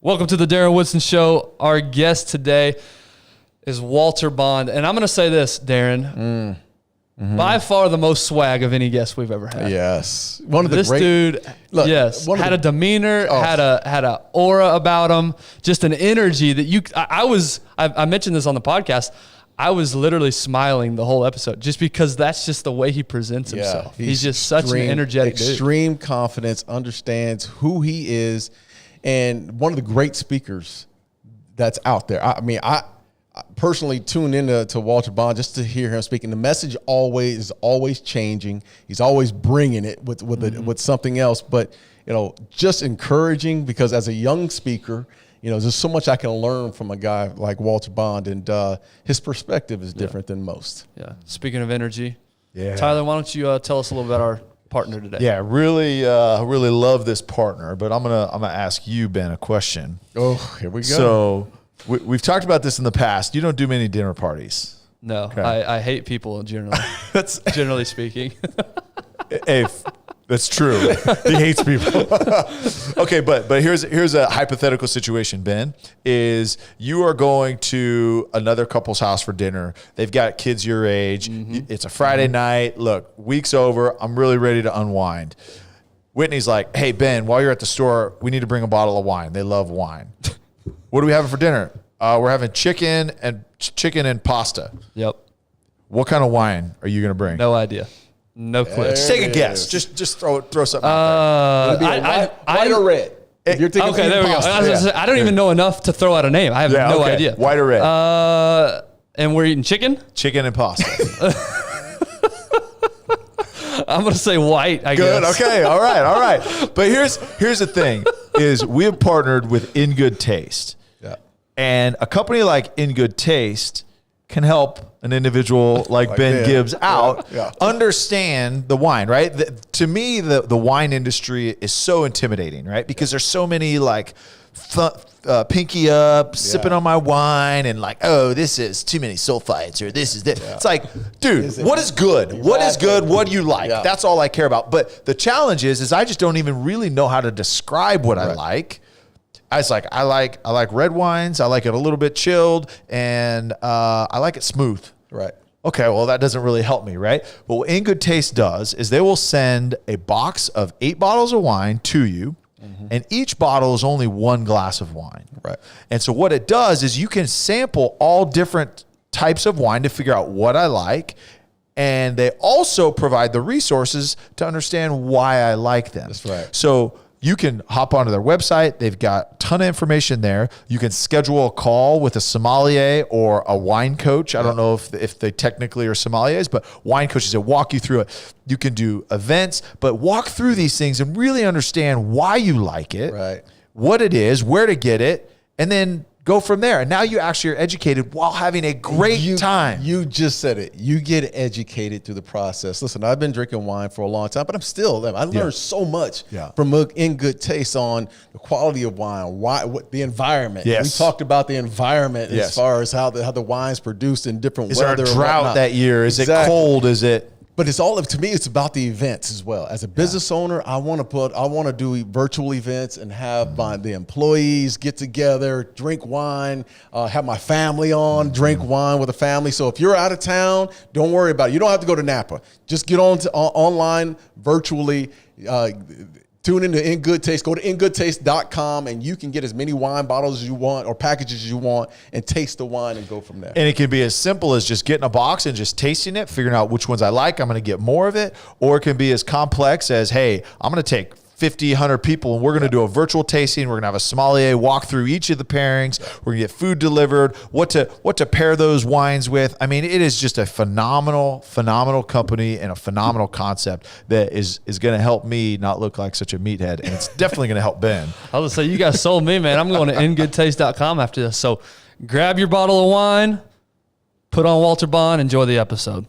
Welcome to the Darren Woodson Show. Our guest today is Walter Bond. And I'm going to say this, Darren. By far the most swag of any guest we've ever had. Yes. One of the this great, dude, look, yes, had a demeanor, had a aura about him, just an energy that I mentioned this on the podcast. I was literally smiling the whole episode just because that's just the way he presents himself. He's just such an energetic dude. Extreme confidence, understands who he is, and one of the great speakers that's out there. I personally tune into Walter Bond just to hear him speaking. The message is always changing. He's always bringing it with something else, but just encouraging, because as a young speaker, there's so much I can learn from a guy like Walter Bond, and his perspective is different than most. Yeah. Speaking of energy, Tyler, why don't you tell us a little about our partner today? Yeah, really love this partner, but I'm gonna ask you, Ben, a question. Oh, here we go. So we've talked about this in the past. You don't do many dinner parties. No, okay. I hate people generally. That's generally speaking. Hey, that's true. He hates people. Okay, but here's a hypothetical situation, Ben. Is you are going to another couple's house for dinner. They've got kids your age. It's a Friday night. Look, week's over. I'm really ready to unwind. Whitney's like, hey, Ben, while you're at the store, we need to bring a bottle of wine. They love wine. What are we having for dinner? We're having chicken and pasta. Yep. What kind of wine are you going to bring? No idea. No clue. Just take a guess. Just throw something out there. White or red? You're thinking okay, there we go. I don't even know enough to throw out a name. I have no idea. White or red? And we're eating chicken? Chicken and pasta. I'm going to say white, I guess. Good. Okay. All right. But here's the thing is we have partnered with In Good Taste. Yeah. And a company like In Good Taste can help an individual like Ben Gibbs out understand the wine, right? To me, the wine industry is so intimidating, right? Because there's so many like pinky up, sipping on my wine, and like, oh, this is too many sulfites, or this is that. It's like, dude, what is good? Exactly. What is good? What do you like? Yeah. That's all I care about. But the challenge is I just don't even really know how to describe what I like. I like red wines. I like it a little bit chilled, and I like it smooth. Right. Okay, well, that doesn't really help me, right? But what In Good Taste does is they will send a box of 8 bottles of wine to you, and each bottle is only 1 glass of wine. Right. And so what it does is you can sample all different types of wine to figure out what I like, and they also provide the resources to understand why I like them. That's right. So you can hop onto their website. They've got a ton of information there. You can schedule a call with a sommelier or a wine coach. I don't know if they technically are sommeliers, but wine coaches that walk you through it. You can do events, but walk through these things and really understand why you like it, right? What it is, where to get it, and then go from there. And now you actually are educated while having a great time. You just said it. You get educated through the process. Listen, I've been drinking wine for a long time, but I learned so much from In Good Taste on the quality of wine, the environment. Yes. We talked about the environment as far as how the wine's produced in different weather. Is there a drought that year? Is it cold? Is it? But to me, it's about the events as well. As a business owner, I want to do virtual events and have the employees get together, drink wine, have my family on, drink wine with the family. So if you're out of town, don't worry about it. You don't have to go to Napa. Just get online virtually. Tune into In Good Taste. Go to ingoodtaste.com, and you can get as many wine bottles as you want or packages as you want and taste the wine and go from there. And it can be as simple as just getting a box and just tasting it, figuring out which ones I like. I'm going to get more of it. Or it can be as complex as, hey, I'm going to take 50, 100 people, and we're going to do a virtual tasting. We're going to have a sommelier walk through each of the pairings. We're going to get food delivered, what to pair those wines with. I mean, it is just a phenomenal company and a phenomenal concept that is going to help me not look like such a meathead, and it's definitely going to help Ben. I was going to say, you guys sold me, man. I'm going to ingoodtaste.com after this. So grab your bottle of wine, put on Walter Bond, enjoy the episode.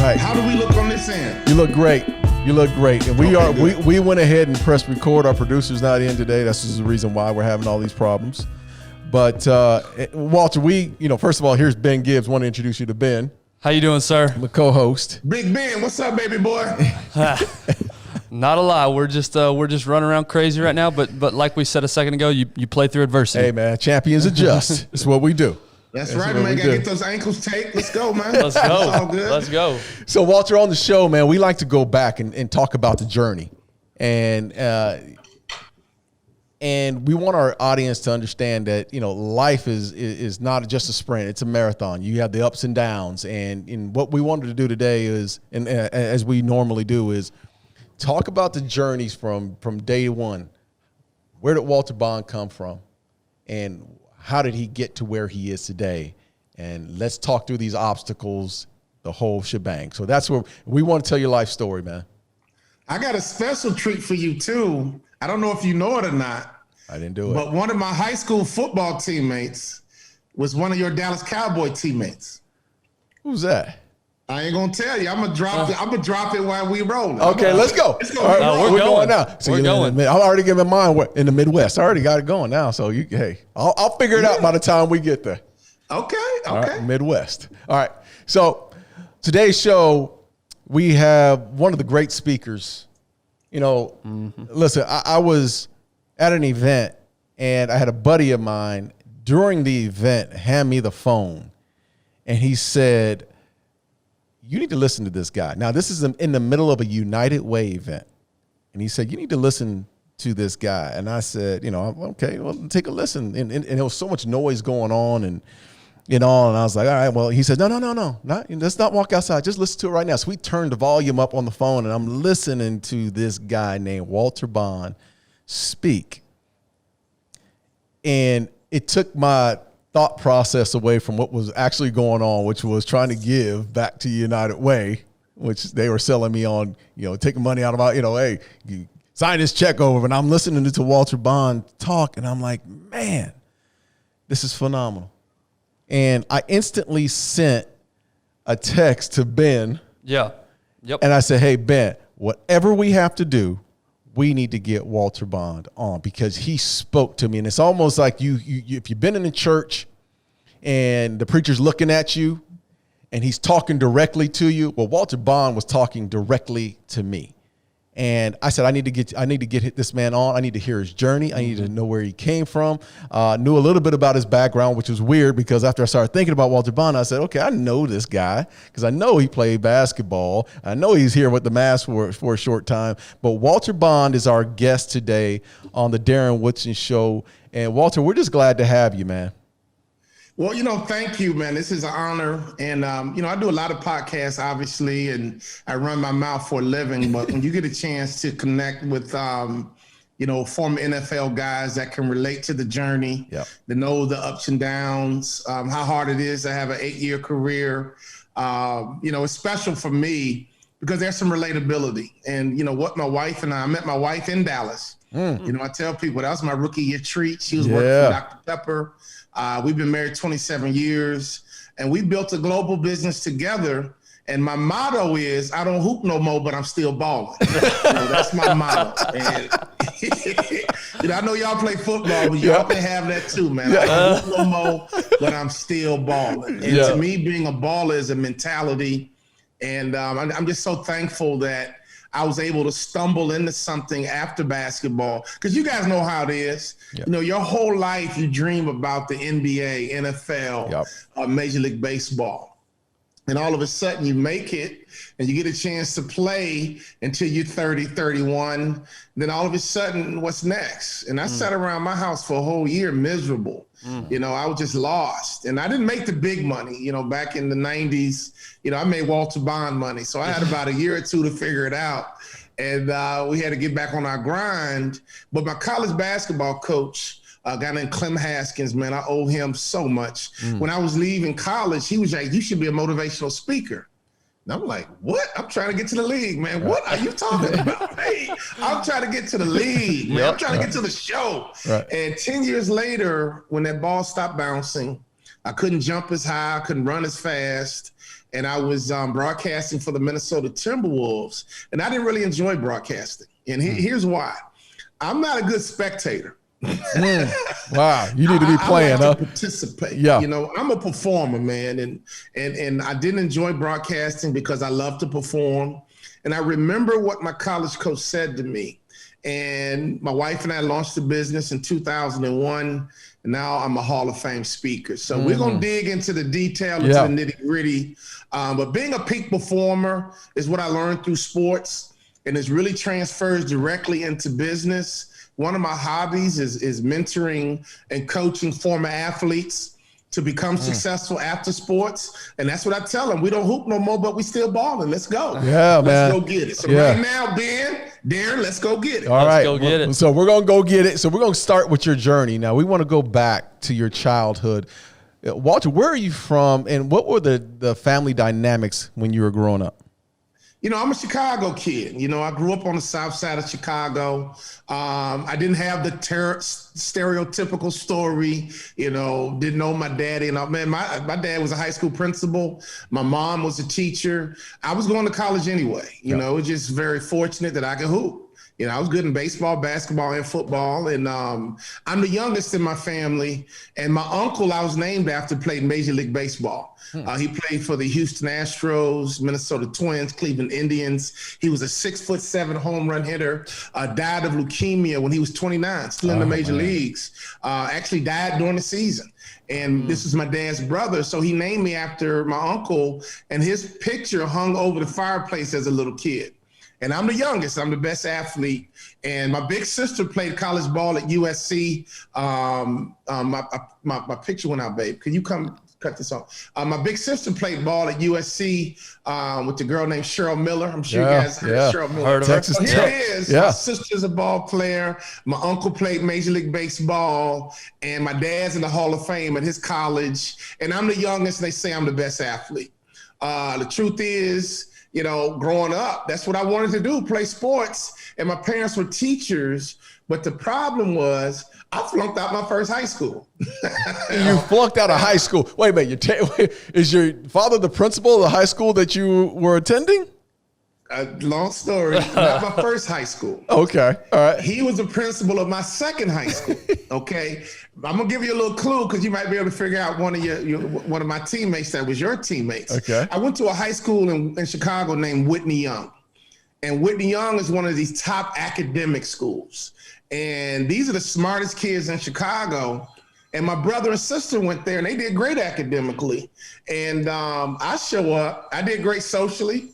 Right. How do we look on this end? You look great. And we went ahead and pressed record. Our producer's not in today. That's just the reason why we're having all these problems. But Walter, first of all, here's Ben Gibbs. Want to introduce you to Ben. How you doing, sir? I'm a co-host. Big Ben, what's up, baby boy? Not a lie. We're just running around crazy right now. But like we said a second ago, you play through adversity. Hey man, champions adjust. It's what we do. That's right, man. Gotta get those ankles taped. Let's go, man. Let's go. All good. Let's go. So Walter, on the show, man, we like to go back and talk about the journey, and we want our audience to understand that, life is not just a sprint, it's a marathon. You have the ups and downs. And what we wanted to do today is, and as we normally do, is talk about the journeys from day one. Where did Walter Bond come from? And how did he get to where he is today? And let's talk through these obstacles, the whole shebang. So that's where we want to tell your life story, man. I got a special treat for you, too. I don't know if you know it or not. I didn't do it. But one of my high school football teammates was one of your Dallas Cowboy teammates. Who's that? I ain't gonna tell you. I'm gonna drop it while we roll. Okay, let's go. All right, no, we're going now. So we're going. I'm already giving mine in the Midwest. I already got it going now. So I'll figure it out by the time we get there. Okay. All right, Midwest. All right. So today's show, we have one of the great speakers. Listen, I was at an event, and I had a buddy of mine during the event hand me the phone, and he said, "You need to listen to this guy." Now, this is in the middle of a United Way event, and he said, "You need to listen to this guy." And I said, okay, well, take a listen. And there was so much noise going on, and I was like, all right. Well, he said, no, let's not walk outside. Just listen to it right now. So we turned the volume up on the phone, and I'm listening to this guy named Walter Bond speak. And it took my thought process away from what was actually going on, which was trying to give back to United Way, which they were selling me on, taking money out of my, hey, you sign this check over. And I'm listening to Walter Bond talk, and I'm like, man, this is phenomenal. And I instantly sent a text to Ben. Yeah. Yep. And I said, hey, Ben, whatever we have to do, we need to get Walter Bond on, because he spoke to me. And it's almost like you if you've been in the church and the preacher's looking at you and he's talking directly to you. Well, Walter Bond was talking directly to me. And I said, I need to get this man on. I need to hear his journey. I need to know where he came from. Knew a little bit about his background, which was weird, because after I started thinking about Walter Bond, I said, okay, I know this guy, because I know he played basketball. I know he's here with the Mavs for a short time. But Walter Bond is our guest today on the Darren Woodson Show. And Walter, we're just glad to have you, man. Well, thank you, man. This is an honor. And, I do a lot of podcasts, obviously, and I run my mouth for a living. But when you get a chance to connect with, former NFL guys that can relate to the journey, yep, to know the ups and downs, how hard it is to have an 8-year career, it's special for me because there's some relatability. And, what my wife and I met my wife in Dallas. I tell people that was my rookie year treat. She was working for Dr. Pepper. We've been married 27 years, and we built a global business together. And my motto is, I don't hoop no more, but I'm still balling. That's my motto. And I know y'all play football, but y'all can have that too, man. I don't hoop no more, but I'm still balling. And to me, being a baller is a mentality. And I'm just so thankful that I was able to stumble into something after basketball, because you guys know how it is. Yep. Your whole life you dream about the NBA, NFL, Major League Baseball. And all of a sudden you make it and you get a chance to play until you're 30, 31. Then all of a sudden, what's next? And I sat around my house for a whole year miserable. I was just lost. And I didn't make the big money. Back in the 90s, I made Walter Bond money. So I had about a year or two to figure it out. And we had to get back on our grind. But my college basketball coach, a guy named Clem Haskins, man, I owe him so much. When I was leaving college, he was like, you should be a motivational speaker. And I'm like, what? I'm trying to get to the league, man. What are you talking about? Hey, I'm trying to get to the league, man. I'm trying to get to the show. Right. And 10 years later, when that ball stopped bouncing, I couldn't jump as high, I couldn't run as fast. And I was broadcasting for the Minnesota Timberwolves. And I didn't really enjoy broadcasting. And here's why. I'm not a good spectator. Wow, you need to be playing, I like to participate. Yeah. You know, I'm a performer, man, and I didn't enjoy broadcasting because I love to perform. And I remember what my college coach said to me. And my wife and I launched the business in 2001. And now I'm a Hall of Fame speaker. So we're going to dig into the detail, into the nitty gritty. But being a peak performer is what I learned through sports, and it's really transfers directly into business. One of my hobbies is mentoring and coaching former athletes to become successful after sports. And that's what I tell them. We don't hoop no more, but we still balling. Let's go. Yeah, man. Let's go get it. So right now, Darren, let's go get it. All right. Let's go get it. So we're going to go get it. So we're going to start with your journey. Now, we want to go back to your childhood. Walter, where are you from, and what were the family dynamics when you were growing up? You know, I'm a Chicago kid. You know, I grew up on the south side of Chicago. I didn't have the stereotypical story, you know, didn't know my daddy. And man, my dad was a high school principal. My mom was a teacher. I was going to college anyway. You know, it was just very fortunate that I could hoop. You know, I was good in baseball, basketball, and football. And I'm the youngest in my family. And my uncle I was named after played Major League Baseball. He played for the Houston Astros, Minnesota Twins, Cleveland Indians. He was a 6'7" home run hitter, died of leukemia when he was 29, still in the major leagues. Actually died during the season. And this is my dad's brother. So he named me after my uncle, and his picture hung over the fireplace as a little kid. And I'm the youngest. I'm the best athlete. And my big sister played college ball at USC. My picture went out, babe. Can you come cut this off? My big sister played ball at USC with the girl named Cheryl Miller. I'm sure you guys heard of Cheryl Miller. Heard of her. Texas So here Tech. it is. Yeah. My sister's a ball player. My uncle played Major League Baseball. And my dad's in the Hall of Fame at his college. And I'm the youngest, and they say I'm the best athlete. The truth is, you know, growing up, that's what I wanted to do, play sports. And my parents were teachers. But the problem was I flunked out my first high school. You flunked out of high school. Wait a minute. Is your father the principal of the high school that you were attending? Long story. Not my first high school. Okay. All right. He was the principal of my second high school. Okay. I'm gonna give you a little clue because you might be able to figure out one of my teammates that was your teammates. Okay. I went to a high school in Chicago named Whitney Young. And Whitney Young is one of these top academic schools. And these are the smartest kids in Chicago. And my brother and sister went there and they did great academically. And I show up, I did great socially.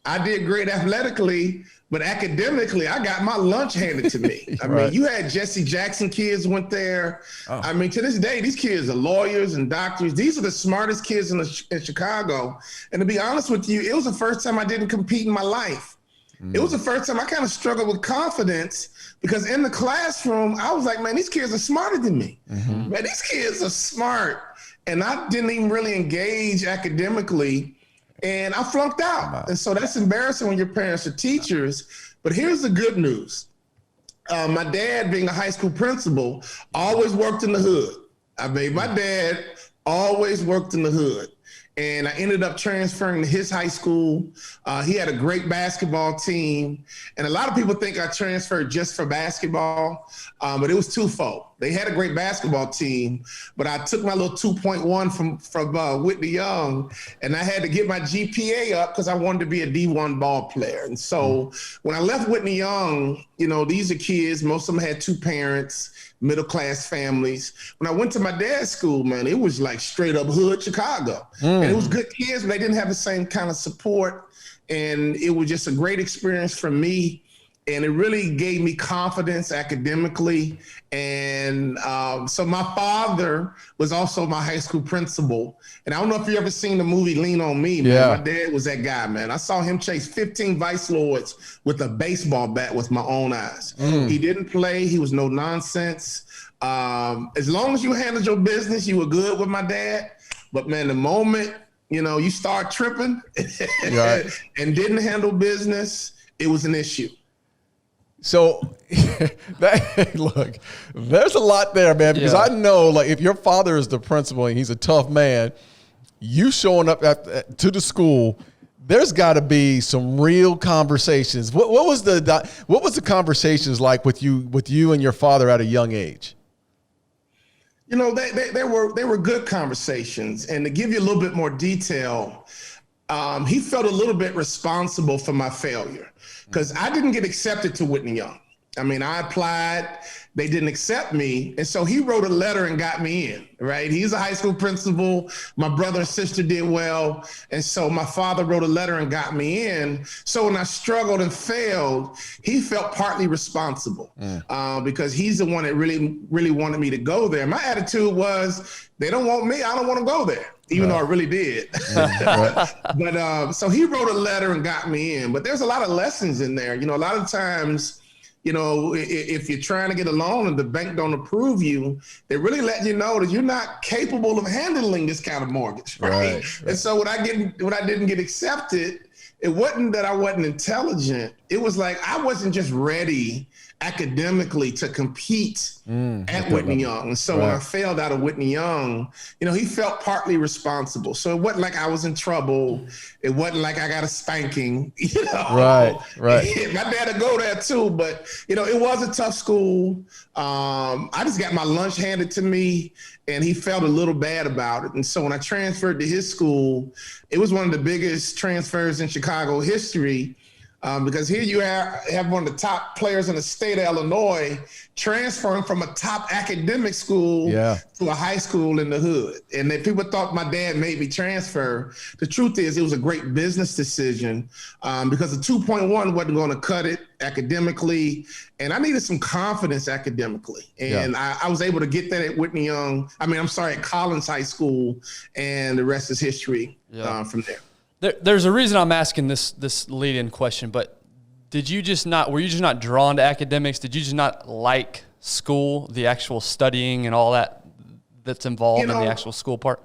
I did great athletically, but academically, I got my lunch handed to me. I mean, you had Jesse Jackson kids went there. I mean, to this day, these kids are lawyers and doctors. These are the smartest kids in Chicago. And to be honest with you, it was the first time I didn't compete in my life. It was the first time I kind of struggled with confidence because in the classroom, I was like, man, these kids are smarter than me. Man, these kids are smart. And I didn't even really engage academically. And I flunked out. And so that's embarrassing when your parents are teachers. But here's the good news. My dad, being a high school principal, always worked in the hood. I mean, my dad always worked in the hood. And I ended up transferring to his high school. He had a great basketball team. And a lot of people think I transferred just for basketball, but it was twofold. They had a great basketball team, but I took my little 2.1 from Whitney Young, and I had to get my GPA up because I wanted to be a D1 ball player. And so when I left Whitney Young, you know, these are kids, most of them had two parents, middle-class families. When I went to my dad's school, man, it was like straight up hood Chicago. And it was good kids, but they didn't have the same kind of support. And it was just a great experience for me. And it really gave me confidence academically. And so my father was also my high school principal. And I don't know if you ever seen the movie Lean on Me, man. Yeah. My dad was that guy, man. I saw him chase 15 vice lords with a baseball bat with my own eyes. He didn't play. He was no nonsense. As long as you handled your business, you were good with my dad. But, man, the moment, you know, you start tripping and didn't handle business, it was an issue. So, look, there's a lot there, man, because I know, like, if your father is the principal and he's a tough man, you showing up to the school, there's got to be some real conversations. What was the conversations like with you and your father at a young age? You know, they were good conversations. And to give you a little bit more detail, he felt a little bit responsible for my failure because I didn't get accepted to Whitney Young. I mean, I applied, they didn't accept me. And so he wrote a letter and got me in, right? He's a high school principal. My brother and sister did well. And so my father wrote a letter and got me in. So when I struggled and failed, he felt partly responsible because he's the one that really, really wanted me to go there. My attitude was, they don't want me, I don't want to go there. Even though I really did. But so he wrote a letter and got me in. But there's a lot of lessons in there. You know, a lot of times, you know, if you're trying to get a loan and the bank don't approve you, they really let you know that you're not capable of handling this kind of mortgage, right? And so when I didn't get accepted, it wasn't that I wasn't intelligent. It was like I wasn't just ready academically to compete at Whitney Young. And so when I failed out of Whitney Young, you know, he felt partly responsible. So it wasn't like I was in trouble. It wasn't like I got a spanking, you know. Right. My dad would go there too, but, you know, it was a tough school. I just got my lunch handed to me and he felt a little bad about it. And so when I transferred to his school, it was one of the biggest transfers in Chicago history. Because here you have one of the top players in the state of Illinois transferring from a top academic school to a high school in the hood. And then people thought my dad made me transfer. The truth is it was a great business decision because the 2.1 wasn't going to cut it academically. And I needed some confidence academically. And I was able to get that at Whitney Young. At Collins High School. And the rest is history from there. There's a reason I'm asking this lead-in question, but were you just not drawn to academics? Did you just not like school, the actual studying and all that's involved in the actual school part?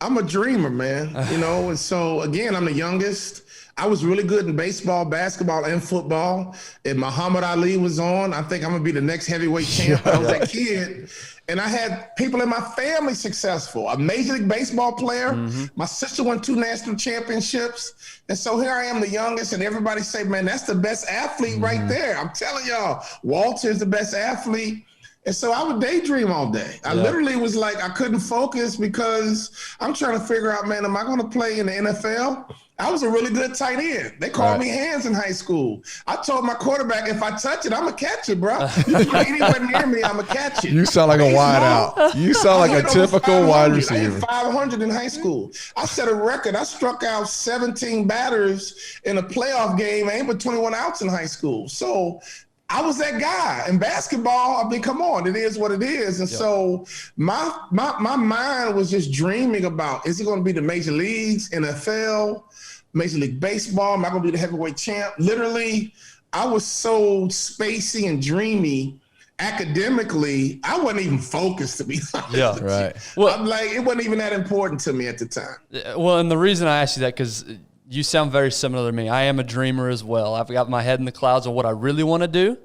I'm a dreamer, man, you know, and so again, I'm the youngest. I was really good in baseball, basketball, and football. If Muhammad Ali was on, I think I'm gonna be the next heavyweight champ. I was that kid. And I had people in my family successful. A Major League Baseball player. My sister won 2 national championships. And so here I am, the youngest, and everybody say, man, that's the best athlete right there. I'm telling y'all, Walter's the best athlete. And so I would daydream all day. I literally was like, I couldn't focus because I'm trying to figure out, man, am I going to play in the NFL? I was a really good tight end. They called me hands in high school. I told my quarterback, if I touch it, I'm going to catch it, bro. You play anywhere near me, I'm going to catch it. You sound like a wide out. You sound like a typical wide receiver. I hit 500 in high school. I set a record. I struck out 17 batters in a playoff game, aimed for 21 outs in high school. So I was that guy. In basketball, I mean, come on, it is what it is. And so my mind was just dreaming about, is it going to be the major leagues, NFL, Major League Baseball? Am I going to be the heavyweight champ? Literally, I was so spacey and dreamy. Academically, I wasn't even focused, to be honest. Well, I'm like, it wasn't even that important to me at the time. Well, and the reason I asked you that, because you sound very similar to me. I am a dreamer as well. I've got my head in the clouds of what I really want to do.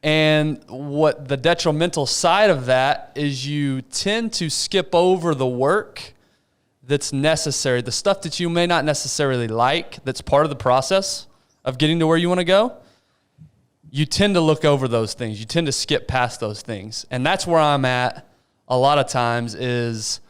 And what the detrimental side of that is you tend to skip over the work that's necessary, the stuff that you may not necessarily like, that's part of the process of getting to where you want to go. You tend to look over those things. You tend to skip past those things. And that's where I'm at a lot of times, is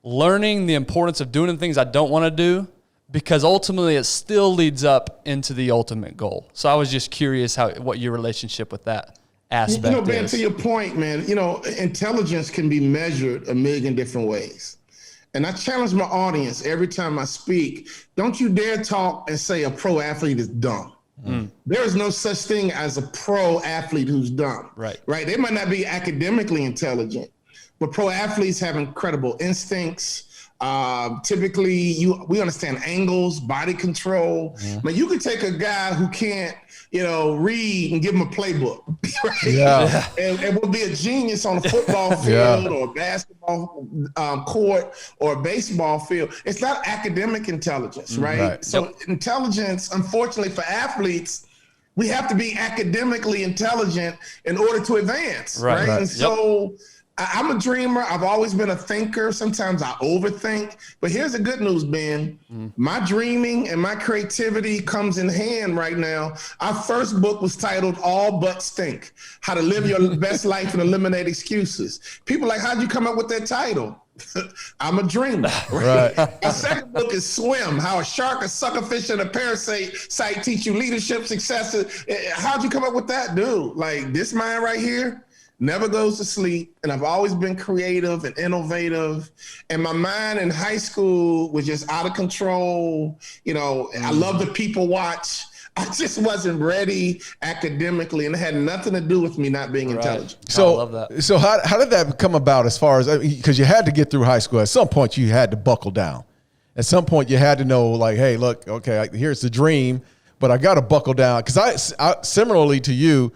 learning the importance of doing the things I don't want to do, because ultimately it still leads up into the ultimate goal. So I was just curious what your relationship with that aspect is. You know, Ben, to your point, man, you know, intelligence can be measured a million different ways. And I challenge my audience every time I speak, don't you dare talk and say a pro athlete is dumb. There is no such thing as a pro athlete who's dumb. Right? They might not be academically intelligent, but pro athletes have incredible instincts. Typically, we understand angles, body control. But you could take a guy who can't, read and give him a playbook, right? And will be a genius on a football field or a basketball court or a baseball field. It's not academic intelligence, right? So intelligence, unfortunately for athletes, we have to be academically intelligent in order to advance, right? And so I'm a dreamer. I've always been a thinker. Sometimes I overthink. But here's the good news, Ben. My dreaming and my creativity comes in hand right now. Our first book was titled All But Stink, How to Live Your Best Life and Eliminate Excuses. People are like, how'd you come up with that title? I'm a dreamer. Right. Our second book is Swim, How a Shark, a Suckerfish, and a Parasite Teach You Leadership, Success. How'd you come up with that, dude? Like, this mind right here never goes to sleep, and I've always been creative and innovative, and my mind in high school was just out of control. You know, I love the people watch. I just wasn't ready academically, and it had nothing to do with me not being intelligent. So, I love that. So how did that come about as far as, because you had to get through high school. At some point, you had to buckle down. At some point, you had to know, like, hey, look, okay, here's the dream, but I got to buckle down. Because I similarly to you,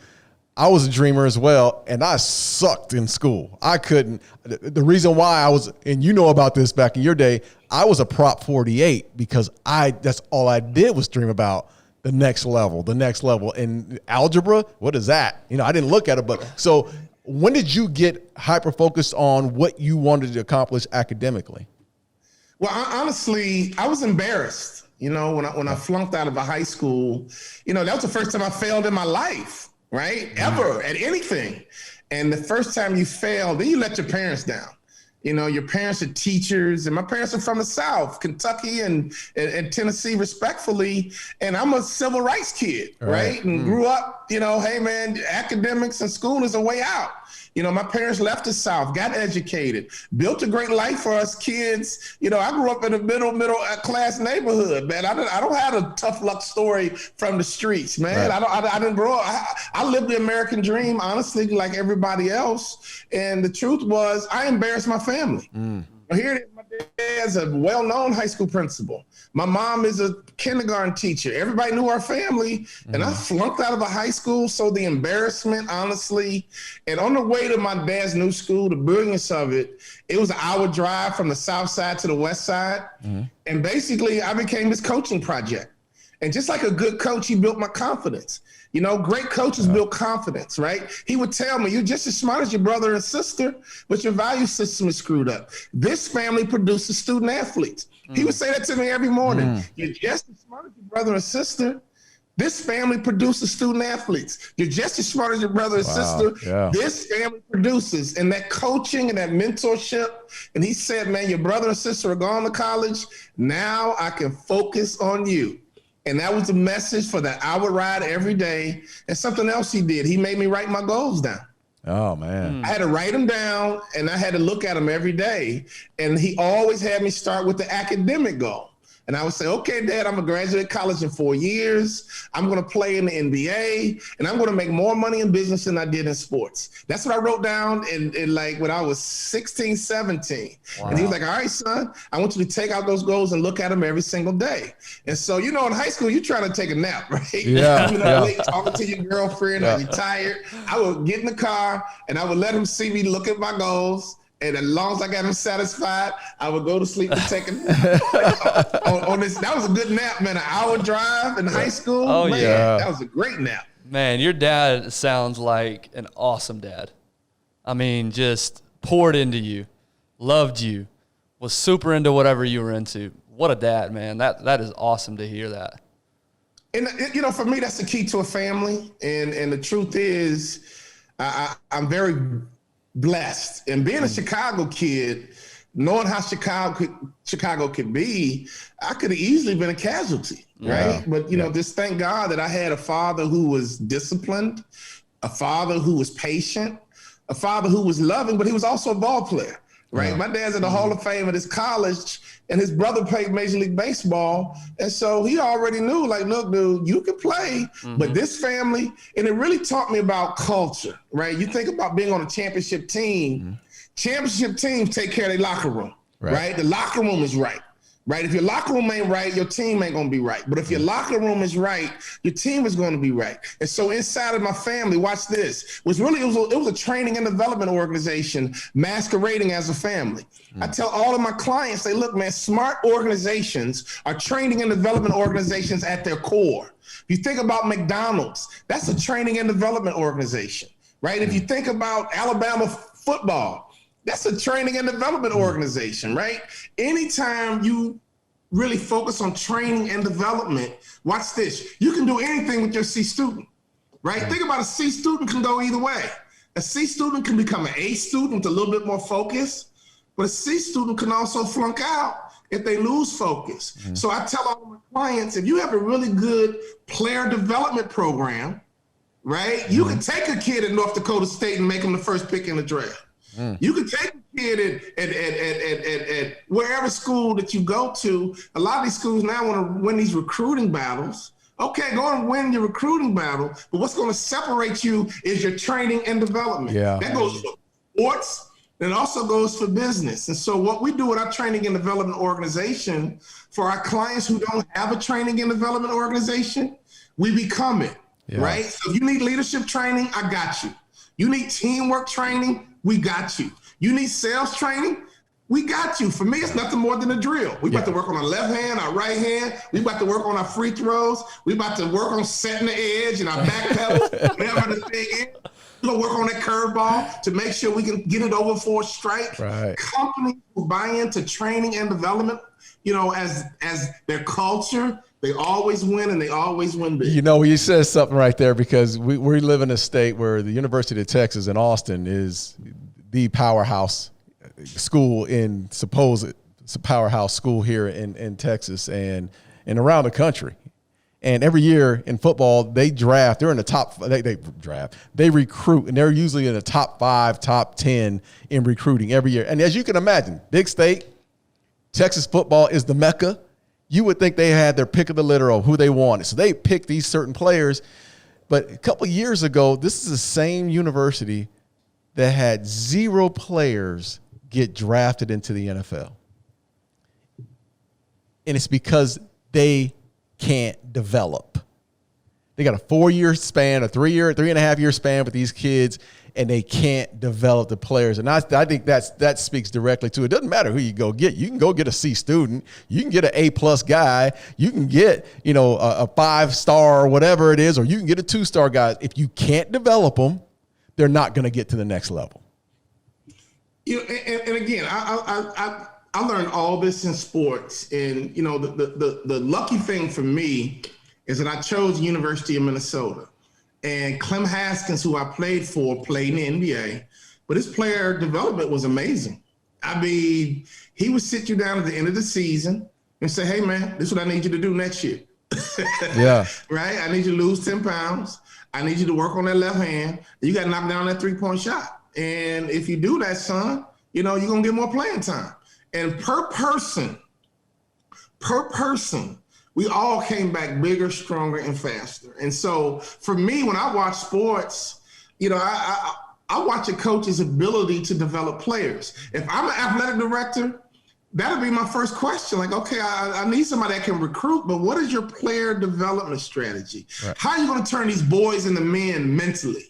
I was a dreamer as well, and I sucked in school. I couldn't. The reason why I was, and you know about this back in your day, I was a Prop 48 because that's all I did was dream about the next level. And algebra, what is that? You know, I didn't look at it, but so when did you get hyper-focused on what you wanted to accomplish academically? Well, honestly, I was embarrassed. You know, when I flunked out of a high school, you know, that was the first time I failed in my life. Right? Ever at anything. And the first time you fail, then you let your parents down. You know, your parents are teachers, and my parents are from the South, Kentucky and Tennessee, respectfully. And I'm a civil rights kid, right? And grew up, you know, hey man, academics and school is a way out. You know, my parents left the South, got educated, built a great life for us kids. You know, I grew up in a middle class neighborhood, man. I don't have a tough luck story from the streets, man. Right. I didn't grow up. I lived the American dream, honestly, like everybody else. And the truth was, I embarrassed my family. Here it is. My dad's a well-known high school principal. My mom is a kindergarten teacher. Everybody knew our family, and I flunked out of a high school. So the embarrassment, honestly, and on the way to my dad's new school, the brilliance of it, it was an hour drive from the south side to the west side. And basically, I became his coaching project. And just like a good coach, he built my confidence. You know, great coaches build confidence, right? He would tell me, you're just as smart as your brother and sister, but your value system is screwed up. This family produces student athletes. He would say that to me every morning. You're just as smart as your brother and sister. This family produces student athletes. You're just as smart as your brother and sister. Yeah. This family produces, and that coaching and that mentorship. And he said, man, your brother and sister are gone to college. Now I can focus on you. And that was the message for that hour ride every day. And something else he did, he made me write my goals down. Oh, man. I had to write them down, and I had to look at them every day. And he always had me start with the academic goal. And I would say, okay, Dad, I'm going to graduate college in 4 years. I'm going to play in the NBA, and I'm going to make more money in business than I did in sports. That's what I wrote down in like when I was 16, 17. Wow. And he was like, all right, son, I want you to take out those goals and look at them every single day. And so, you know, in high school, you're trying to take a nap, right? Yeah. You know, late talking to your girlfriend, or you're tired. I would get in the car, and I would let him see me look at my goals. And as long as I got him satisfied, I would go to sleep and take a nap. on this. That was a good nap, man. An hour drive in high school. Oh, man, yeah. That was a great nap. Man, your dad sounds like an awesome dad. I mean, just poured into you, loved you, was super into whatever you were into. What a dad, man. That is awesome to hear that. And, you know, for me, that's the key to a family. And the truth is, I'm very blessed. And being a Chicago kid, knowing how Chicago could be, I could have easily been a casualty, right? But, you know, just thank God that I had a father who was disciplined, a father who was patient, a father who was loving, but he was also a ball player, right? My dad's in the Hall of Fame at his college, and his brother played Major League Baseball. And so he already knew, like, look, dude, you can play, but this family, and it really taught me about culture, right? You think about being on a championship team. Championship teams take care of their locker room, right? The locker room is right? If your locker room ain't right, your team ain't gonna be right. But if your locker room is right, your team is gonna be right. And so inside of my family, watch this, it was a training and development organization masquerading as a family. I tell all of my clients, say, look, man, smart organizations are training and development organizations at their core. If you think about McDonald's, that's a training and development organization, right? If you think about Alabama football, That's a training and development organization, right? Anytime you really focus on training and development, watch this. You can do anything with your C student, right? Think about a C student can go either way. A C student can become an A student with a little bit more focus, but a C student can also flunk out if they lose focus. So I tell all my clients, if you have a really good player development program, right? You can take a kid at North Dakota State and make him the first pick in the draft. You can take a kid at wherever school that you go to. A lot of these schools now want to win these recruiting battles. Okay, go and win your recruiting battle, but what's going to separate you is your training and development. That goes for sports, and it also goes for business. And so what we do with our training and development organization, for our clients who don't have a training and development organization, we become it, right? So if you need leadership training, I got you. You need teamwork training, we got you. You need sales training, we got you. For me, it's nothing more than a drill. We about to work on our left hand, our right hand. We about to work on our free throws. We about to work on setting the edge and our back pedal. Whatever the thing is. We're going to work on that curveball to make sure we can get it over for a strike. Companies who buy into training and development, you know, as their culture, they always win, and they always win big. You know, you said something right there, because we live in a state where the University of Texas in Austin is the powerhouse school in supposed powerhouse school here in Texas and around the country. And every year in football, they draft. They're in the top. They draft. They recruit, and they're usually in the top 5, top 10 in recruiting every year. And as you can imagine, big state, Texas football is the mecca. You would think they had their pick of the litter of who they wanted. So they picked these certain players. But a couple of years ago, this is the same university that had 0 players get drafted into the NFL. And it's because they can't develop. They got a 4-year span, a 3.5-year span with these kids, and they can't develop the players. And I think that speaks directly to it. It doesn't matter who you go get. You can go get a C student. You can get an A+ guy. You can get, you know, a 5-star or whatever it is, or you can get a 2-star guy. If you can't develop them, they're not going to get to the next level. You know, and again, I learned all this in sports, and you know, the lucky thing for me is that I chose University of Minnesota, and Clem Haskins, who I played for, played in the NBA, but his player development was amazing. I mean, he would sit you down at the end of the season and say, "Hey, man, this is what I need you to do next year." Right? I need you to lose 10 pounds. I need you to work on that left hand. You got to knock down that 3-point shot. And if you do that, son, you know, you're going to get more playing time. And per person, we all came back bigger, stronger, and faster. And so for me, when I watch sports, you know, I watch a coach's ability to develop players. If I'm an athletic director, that'll be my first question. Like, okay, I need somebody that can recruit, but what is your player development strategy? Right. How are you going to turn these boys into men mentally?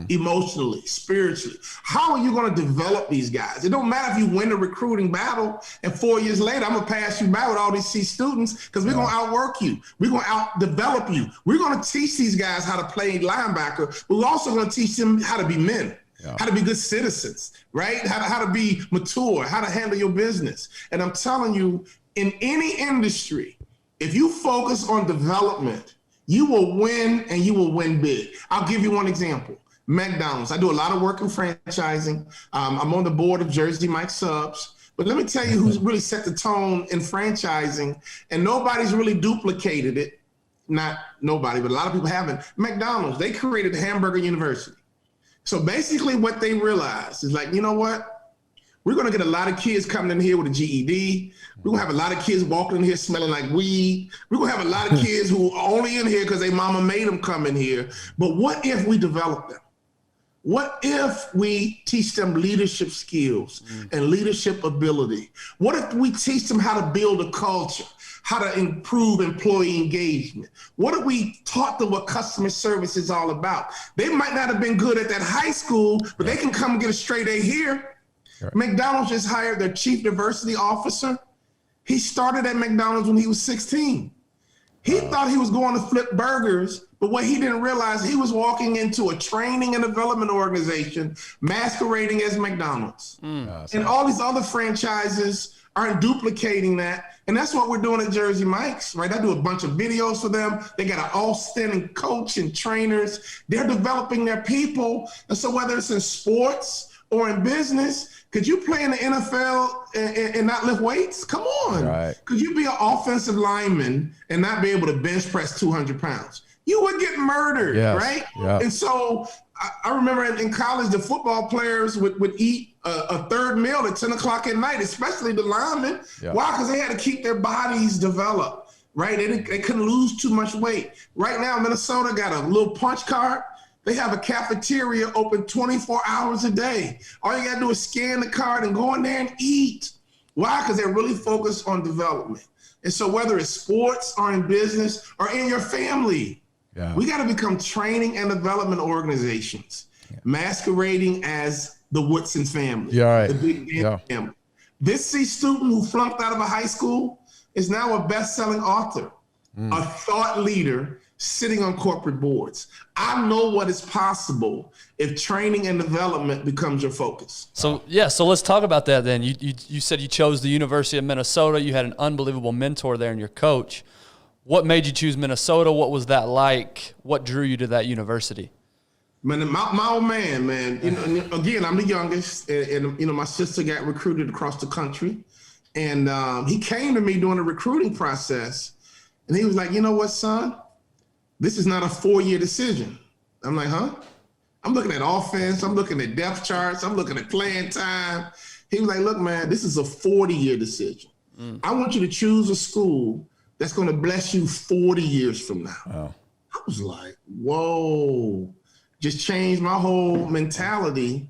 Emotionally, spiritually? How are you going to develop these guys? It don't matter if you win the recruiting battle and 4 years later, I'm going to pass you by with all these C students because we're going to outwork you. We're going to out-develop you. We're going to teach these guys how to play linebacker, but we're also going to teach them how to be men, how to be good citizens, right? How to be mature, how to handle your business. And I'm telling you, in any industry, if you focus on development, you will win, and you will win big. I'll give you one example. McDonald's. I do a lot of work in franchising. I'm on the board of Jersey Mike Subs. But let me tell you who's really set the tone in franchising, and nobody's really duplicated it. Not nobody, but a lot of people haven't. McDonald's, they created the Hamburger University. So basically what they realized is like, you know what? We're going to get a lot of kids coming in here with a GED. We're going to have a lot of kids walking in here smelling like weed. We're going to have a lot of kids who are only in here because their mama made them come in here. But what if we develop them? What if we teach them leadership skills and leadership ability? What if we teach them how to build a culture, how to improve employee engagement? What if we taught them what customer service is all about? They might not have been good at that high school, but they can come and get a straight A here. Right. McDonald's just hired their chief diversity officer. He started at McDonald's when he was 16. He thought he was going to flip burgers, but what he didn't realize, he was walking into a training and development organization masquerading as McDonald's. And all these other franchises aren't duplicating that. And that's what we're doing at Jersey Mike's, right? I do a bunch of videos for them. They got an outstanding coach and trainers. They're developing their people. And so whether it's in sports or in business, could you play in the NFL and not lift weights? Come on. Right. Could you be an offensive lineman and not be able to bench press 200 pounds? You would get murdered, right? Yeah. And so I remember in college, the football players would eat a third meal at 10 o'clock at night, especially the linemen. Yeah. Why? Because they had to keep their bodies developed, right? They couldn't lose too much weight. Right now, Minnesota got a little punch card. They have a cafeteria open 24 hours a day. All you got to do is scan the card and go in there and eat. Why? Because they're really focused on development. And so whether it's sports or in business or in your family, we got to become training and development organizations, masquerading as the Woodson family, the Big family. This C student who flunked out of a high school is now a best-selling author, a thought leader sitting on corporate boards. I know what is possible if training and development becomes your focus. So let's talk about that then. You said you chose the University of Minnesota. You had an unbelievable mentor there in your coach. What made you choose Minnesota? What was that like? What drew you to that university? Man, my old man, again, I'm the youngest, and my sister got recruited across the country, and he came to me during the recruiting process, and he was like, you know what, son? This is not a 4-year decision. I'm like, huh? I'm looking at offense. I'm looking at depth charts. I'm looking at playing time. He was like, look, man, this is a 40-year decision. I want you to choose a school that's going to bless you 40 years from now. Wow. I was like, whoa, just changed my whole mentality.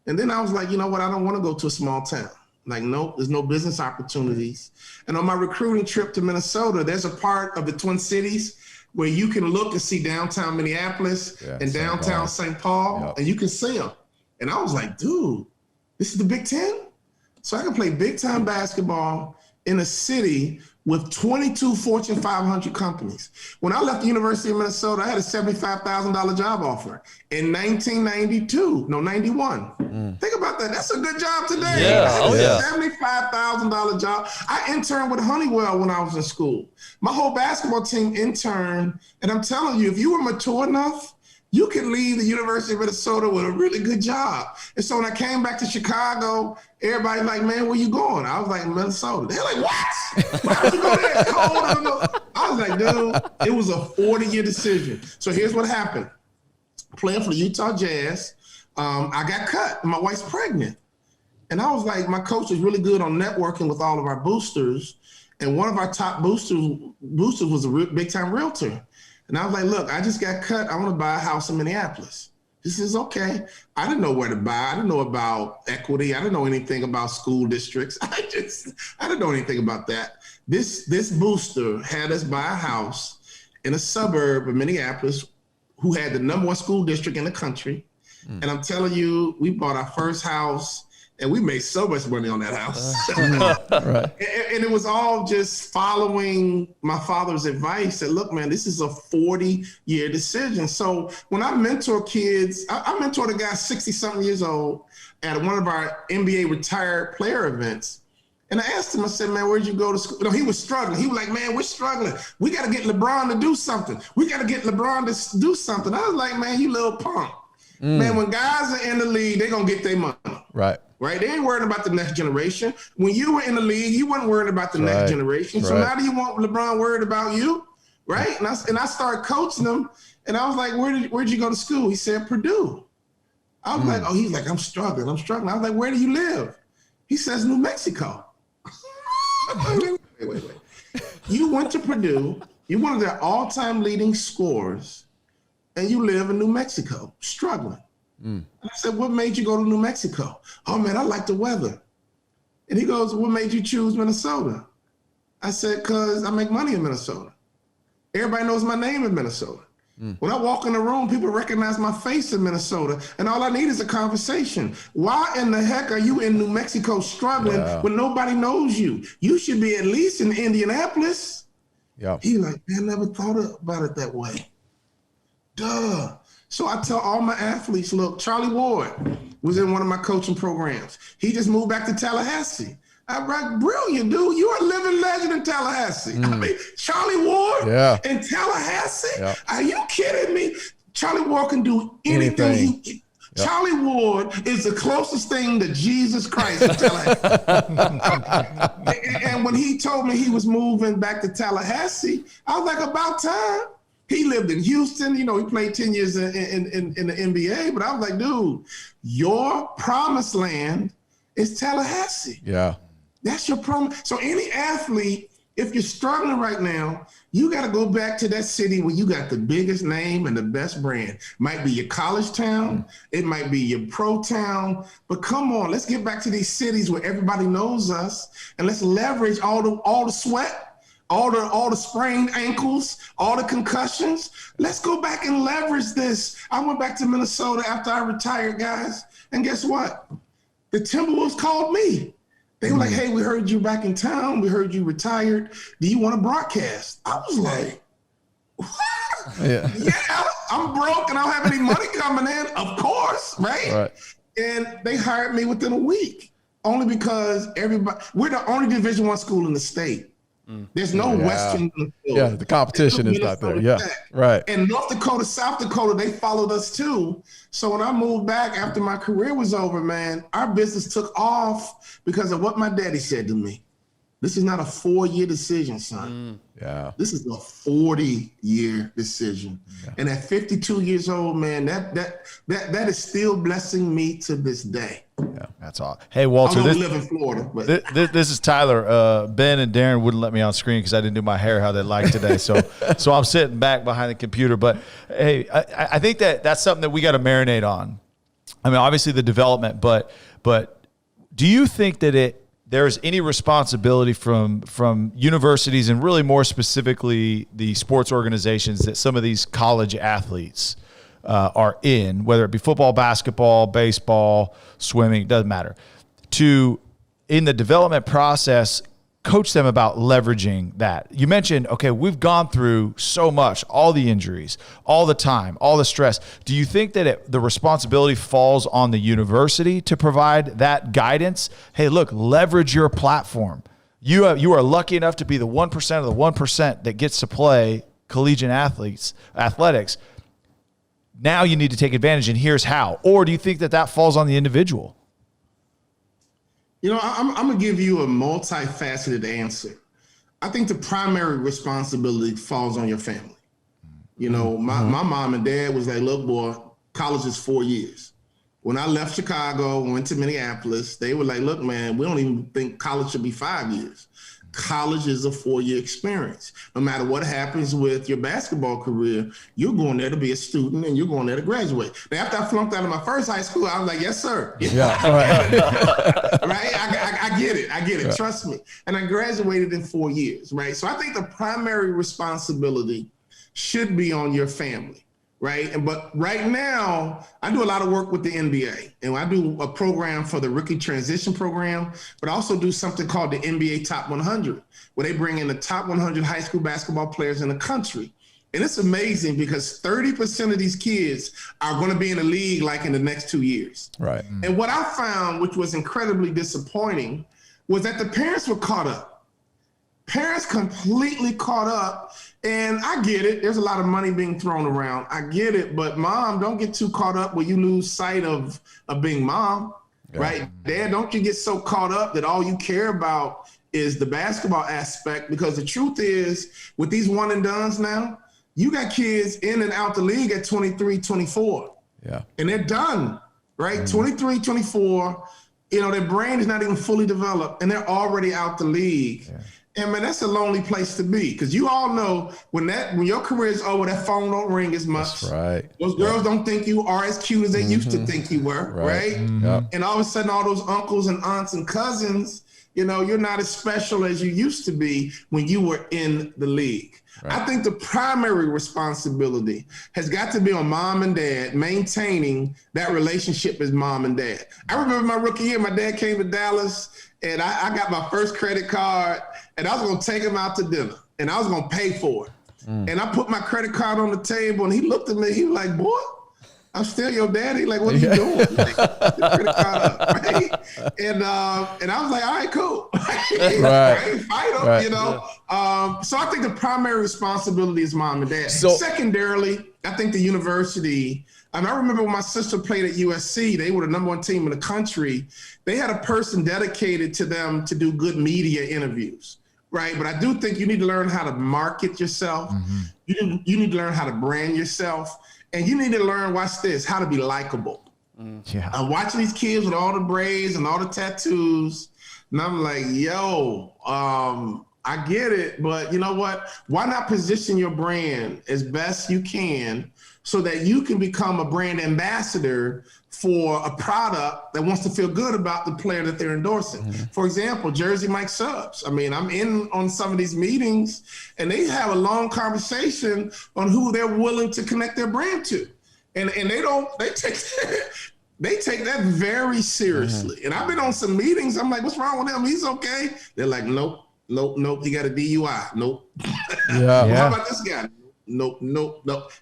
And then I was like, you know what? I don't want to go to a small town. Like, nope, there's no business opportunities. And on my recruiting trip to Minnesota, there's a part of the Twin Cities where you can look and see downtown Minneapolis and downtown St. Paul, and you can see them. And I was like, dude, this is the Big Ten? So I can play big-time basketball in a city with 22 Fortune 500 companies. When I left the University of Minnesota, I had a $75,000 job offer in 91. Think about that. That's a good job today. $75,000 job. I interned with Honeywell when I was in school. My whole basketball team interned, and I'm telling you, if you were mature enough, you could leave the University of Minnesota with a really good job. And so when I came back to Chicago, everybody like, man, where you going? I was like, Minnesota. They're like, what? Why would you go there? It's cold. I was like, dude, it was a 40-year decision. So here's what happened. Playing for the Utah Jazz, I got cut. My wife's pregnant. And I was like, my coach is really good on networking with all of our boosters. And one of our top boosters was a big-time realtor. And I was like, look, I just got cut. I want to buy a house in Minneapolis. He says, okay. I didn't know where to buy. I didn't know about equity. I didn't know anything about school districts. I didn't know anything about that. This booster had us buy a house in a suburb of Minneapolis who had the #1 school district in the country. And I'm telling you, we bought our first house and we made so much money on that house. Right. And it was all just following my father's advice that, look, man, this is a 40-year decision. So when I mentor kids, I mentored a guy 60-something years old at one of our NBA retired player events. And I asked him, I said, man, where'd you go to school? No, he was struggling. He was like, man, we're struggling. We got to get LeBron to do something. We got to get LeBron to do something. I was like, man, you little punk. Man, when guys are in the league, they're going to get their money. Right. They ain't worried about the next generation. When you were in the league, you weren't worried about the next generation. So now do you want LeBron worried about you? Right? And I started coaching him, and I was like, where'd you go to school? He said, Purdue. I was like, oh, he's like, I'm struggling. I was like, where do you live? He says, New Mexico. Wait. You went to Purdue. You're one of their all-time leading scorers, and you live in New Mexico, struggling. And I said, what made you go to New Mexico? Oh, man, I like the weather. And he goes, what made you choose Minnesota? I said, because I make money in Minnesota. Everybody knows my name in Minnesota. When I walk in the room, people recognize my face in Minnesota, and all I need is a conversation. Why in the heck are you in New Mexico struggling when nobody knows you? You should be at least in Indianapolis. Yeah. He like, man, never thought about it that way. Duh. So I tell all my athletes, look, Charlie Ward was in one of my coaching programs. He just moved back to Tallahassee. I'm like, brilliant, dude. You're a living legend in Tallahassee. I mean, Charlie Ward in Tallahassee? Yeah. Are you kidding me? Charlie Ward can do anything. Yep. Charlie Ward is the closest thing to Jesus Christ in Tallahassee. And when he told me he was moving back to Tallahassee, I was like, about time. He lived in Houston. You know, he played 10 years in the NBA. But I was like, dude, your promised land is Tallahassee. Yeah. That's your promise. So any athlete, if you're struggling right now, you got to go back to that city where you got the biggest name and the best brand. Might be your college town. It might be your pro town. But come on, let's get back to these cities where everybody knows us, and let's leverage all the sweat, all the sprained ankles, all the concussions. Let's go back and leverage this. I went back to Minnesota after I retired, guys. And guess what? The Timberwolves called me. They were like, hey, we heard you back in town. We heard you retired. Do you want to broadcast? I was like, what? Yeah, I'm broke and I don't have any money coming in. Of course, right? And they hired me within a week, only because we're the only Division I school in the state. There's no Western. Yeah, the competition is not there. Yeah, right. And North Dakota, South Dakota, they followed us too. So when I moved back after my career was over, man, our business took off because of what my daddy said to me. This is not a 4-year decision, son. Yeah. This is a 40-year decision. Yeah. And at 52 years old, man, that is still blessing me to this day. Yeah, that's all. Hey, Walter, I don't live in Florida. But. This is Tyler. Ben and Darren wouldn't let me on screen because I didn't do my hair how they like today. So I'm sitting back behind the computer. But hey, I think that's something that we got to marinate on. I mean, obviously the development, but do you think that there's any responsibility from universities and really more specifically the sports organizations that some of these college athletes are in, whether it be football, basketball, baseball, swimming, doesn't matter, to, in the development process, coach them about leveraging that? You mentioned, okay, we've gone through so much, all the injuries, all the time, all the stress. Do you think that the responsibility falls on the university to provide that guidance? Hey, look, leverage your platform. You are lucky enough to be the 1% of the 1% that gets to play collegiate athletics. Now you need to take advantage, and here's how. Or do you think that falls on the individual? You know, I'm going to give you a multifaceted answer. I think the primary responsibility falls on your family. You know, my mom and dad was like, look, boy, college is 4 years. When I left Chicago, went to Minneapolis, they were like, look, man, we don't even think college should be 5 years. College is a 4-year experience. No matter what happens with your basketball career, you're going there to be a student and you're going there to graduate. Now, after I flunked out of my first high school, I was like, yes, sir. Yeah. Right? I get it. Yeah. Trust me. And I graduated in 4 years, right? So I think the primary responsibility should be on your family. Right. But right now, I do a lot of work with the NBA, and I do a program for the rookie transition program, but I also do something called the NBA Top 100, where they bring in the top 100 high school basketball players in the country. And it's amazing because 30% of these kids are going to be in the league like in the next 2 years. Right. And what I found, which was incredibly disappointing, was that the parents were caught up. Parents completely caught up. And I get it. There's a lot of money being thrown around. I get it. But mom, don't get too caught up where you lose sight of being mom, right? Dad, don't you get so caught up that all you care about is the basketball aspect, because the truth is with these one and dones now, you got kids in and out the league at 23, 24. Yeah. And they're done, right? 23, 24, you know, their brain is not even fully developed and they're already out the league. Yeah. And man, that's a lonely place to be, because you all know when your career is over, that phone don't ring as much. That's right. Those girls don't think you are as cute as they used to think you were, right? Yep. And all of a sudden, all those uncles and aunts and cousins, you know, you're not as special as you used to be when you were in the league. Right. I think the primary responsibility has got to be on mom and dad maintaining that relationship as mom and dad. I remember my rookie year, my dad came to Dallas, and I got my first credit card, and I was going to take him out to dinner. and I was going to pay for it. And I put my credit card on the table, and he looked at me. He was like, boy, I'm still your daddy. Like, what are you doing? Like, the credit card up, right? And I was like, all right, cool. I ain't fight him, you know? So I think the primary responsibility is mom and dad. So, secondarily, I think the university, I remember when my sister played at USC, they were the #1 team in the country. They had a person dedicated to them to do good media interviews. Right, but I do think you need to learn how to market yourself. You need to learn how to brand yourself, and you need to learn, watch this, how to be likable. I'm watching these kids with all the braids and all the tattoos, and I'm like, yo, I get it, but you know what? Why not position your brand as best you can so that you can become a brand ambassador for a product that wants to feel good about the player that they're endorsing. For example, Jersey Mike subs. I mean, I'm in on some of these meetings, and they have a long conversation on who they're willing to connect their brand to. And they take that very seriously. And I've been on some meetings. I'm like, what's wrong with him? He's okay. They're like, nope. He got a DUI. Nope. How about this guy? Nope.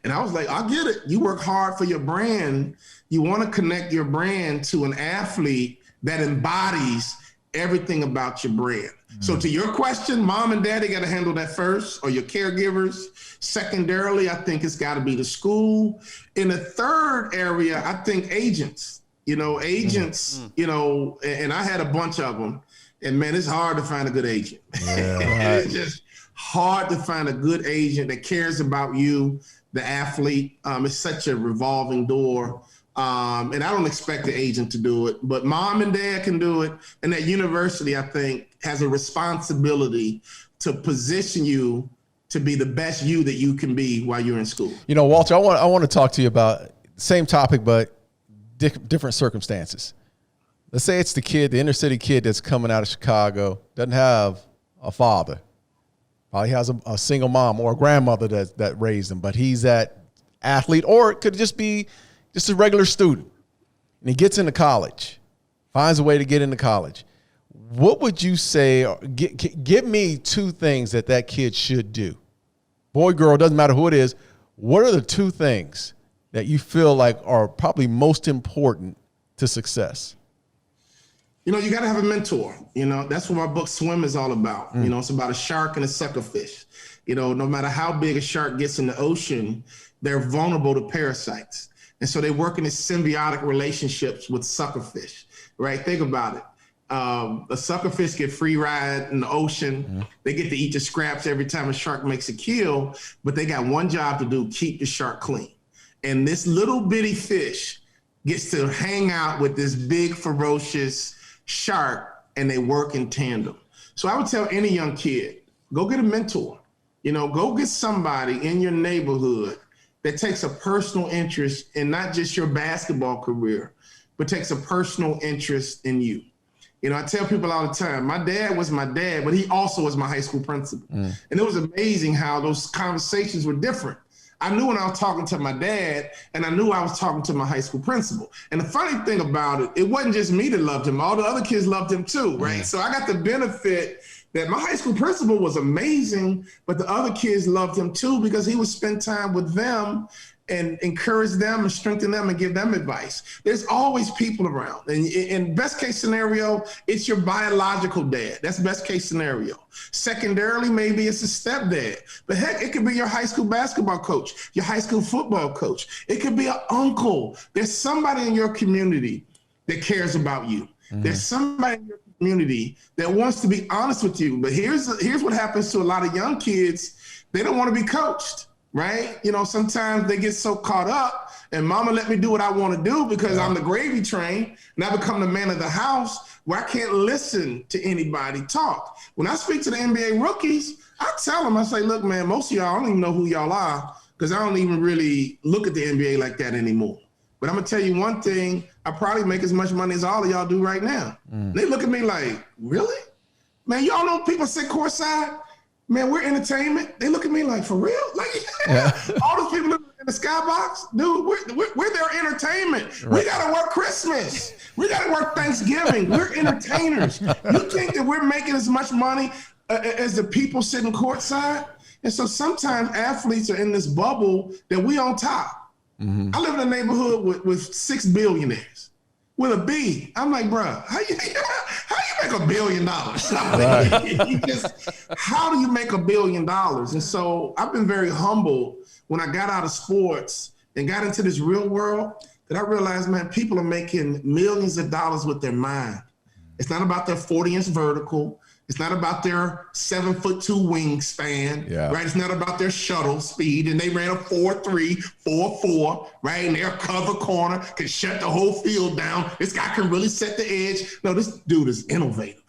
And I was like, I get it. You work hard for your brand. You want to connect your brand to an athlete that embodies everything about your brand. So to your question, mom and daddy got to handle that first, or your caregivers. Secondarily, I think it's got to be the school. In the third area, I think agents, and I had a bunch of them. And man, it's hard to find a good agent. It's just hard to find a good agent that cares about you, the athlete. It's such a revolving door. And I don't expect the agent to do it, but mom and dad can do it. And that university, I think, has a responsibility to position you to be the best you that you can be while you're in school. You know, Walter, I want to talk to you about same topic, but different circumstances. Let's say it's the inner city kid that's coming out of Chicago, doesn't have a father. Probably has a single mom or a grandmother that raised him, but he's that athlete, or it could just be just a regular student. And he gets into college, finds a way to get into college. What would you say, give me two things that kid should do? Boy, girl, doesn't matter who it is. What are the two things that you feel like are probably most important to success? You got to have a mentor. That's what my book Swim is all about. It's about a shark and a suckerfish. No matter how big a shark gets in the ocean, they're vulnerable to parasites. And so they work in these symbiotic relationships with suckerfish, right? Think about it. The suckerfish get free ride in the ocean. They get to eat the scraps every time a shark makes a kill, but they got one job to do, keep the shark clean. And this little bitty fish gets to hang out with this big, ferocious shark, and they work in tandem. So I would tell any young kid, go get a mentor. Go get somebody in your neighborhood that takes a personal interest in not just your basketball career, but takes a personal interest in you. I tell people all the time, my dad was my dad, but he also was my high school principal. And it was amazing how those conversations were different. I knew when I was talking to my dad, and I knew I was talking to my high school principal. And the funny thing about it, it wasn't just me that loved him. All the other kids loved him too, right? So I got the benefit that my high school principal was amazing, but the other kids loved him too because he would spend time with them and encourage them and strengthen them and give them advice. There's always people around. And in best case scenario, it's your biological dad. That's best case scenario. Secondarily, maybe it's a stepdad. But heck, it could be your high school basketball coach, your high school football coach. It could be an uncle. There's somebody in your community that cares about you. There's somebody in your community that wants to be honest with you. But here's what happens to a lot of young kids. They don't want to be coached. Right? Sometimes they get so caught up and mama let me do what I want to do because I'm the gravy train and I become the man of the house where I can't listen to anybody talk. When I speak to the NBA rookies, I tell them, I say, look, man, most of y'all, I don't even know who y'all are because I don't even really look at the NBA like that anymore. But I'm going to tell you one thing, I probably make as much money as all of y'all do right now. They look at me like, really? Man, y'all know people sit courtside? Man, we're entertainment. They look at me like, for real? All those people in the skybox, dude, we're their entertainment. Right. We got to work Christmas. We got to work Thanksgiving. We're entertainers. You think that we're making as much money as the people sitting courtside. And so sometimes athletes are in this bubble that we on top. I live in a neighborhood with 6 billionaires with a B. I'm like, bro, how you make $1 billion? How do you make $1 billion? And so I've been very humbled when I got out of sports and got into this real world that I realized, man, people are making millions of dollars with their mind. It's not about their 40-inch vertical. It's not about their 7'2" wingspan, right? It's not about their shuttle speed, and they ran a 4.3, 4.4, right? And they're cover corner, can shut the whole field down. This guy can really set the edge. No, this dude is innovative.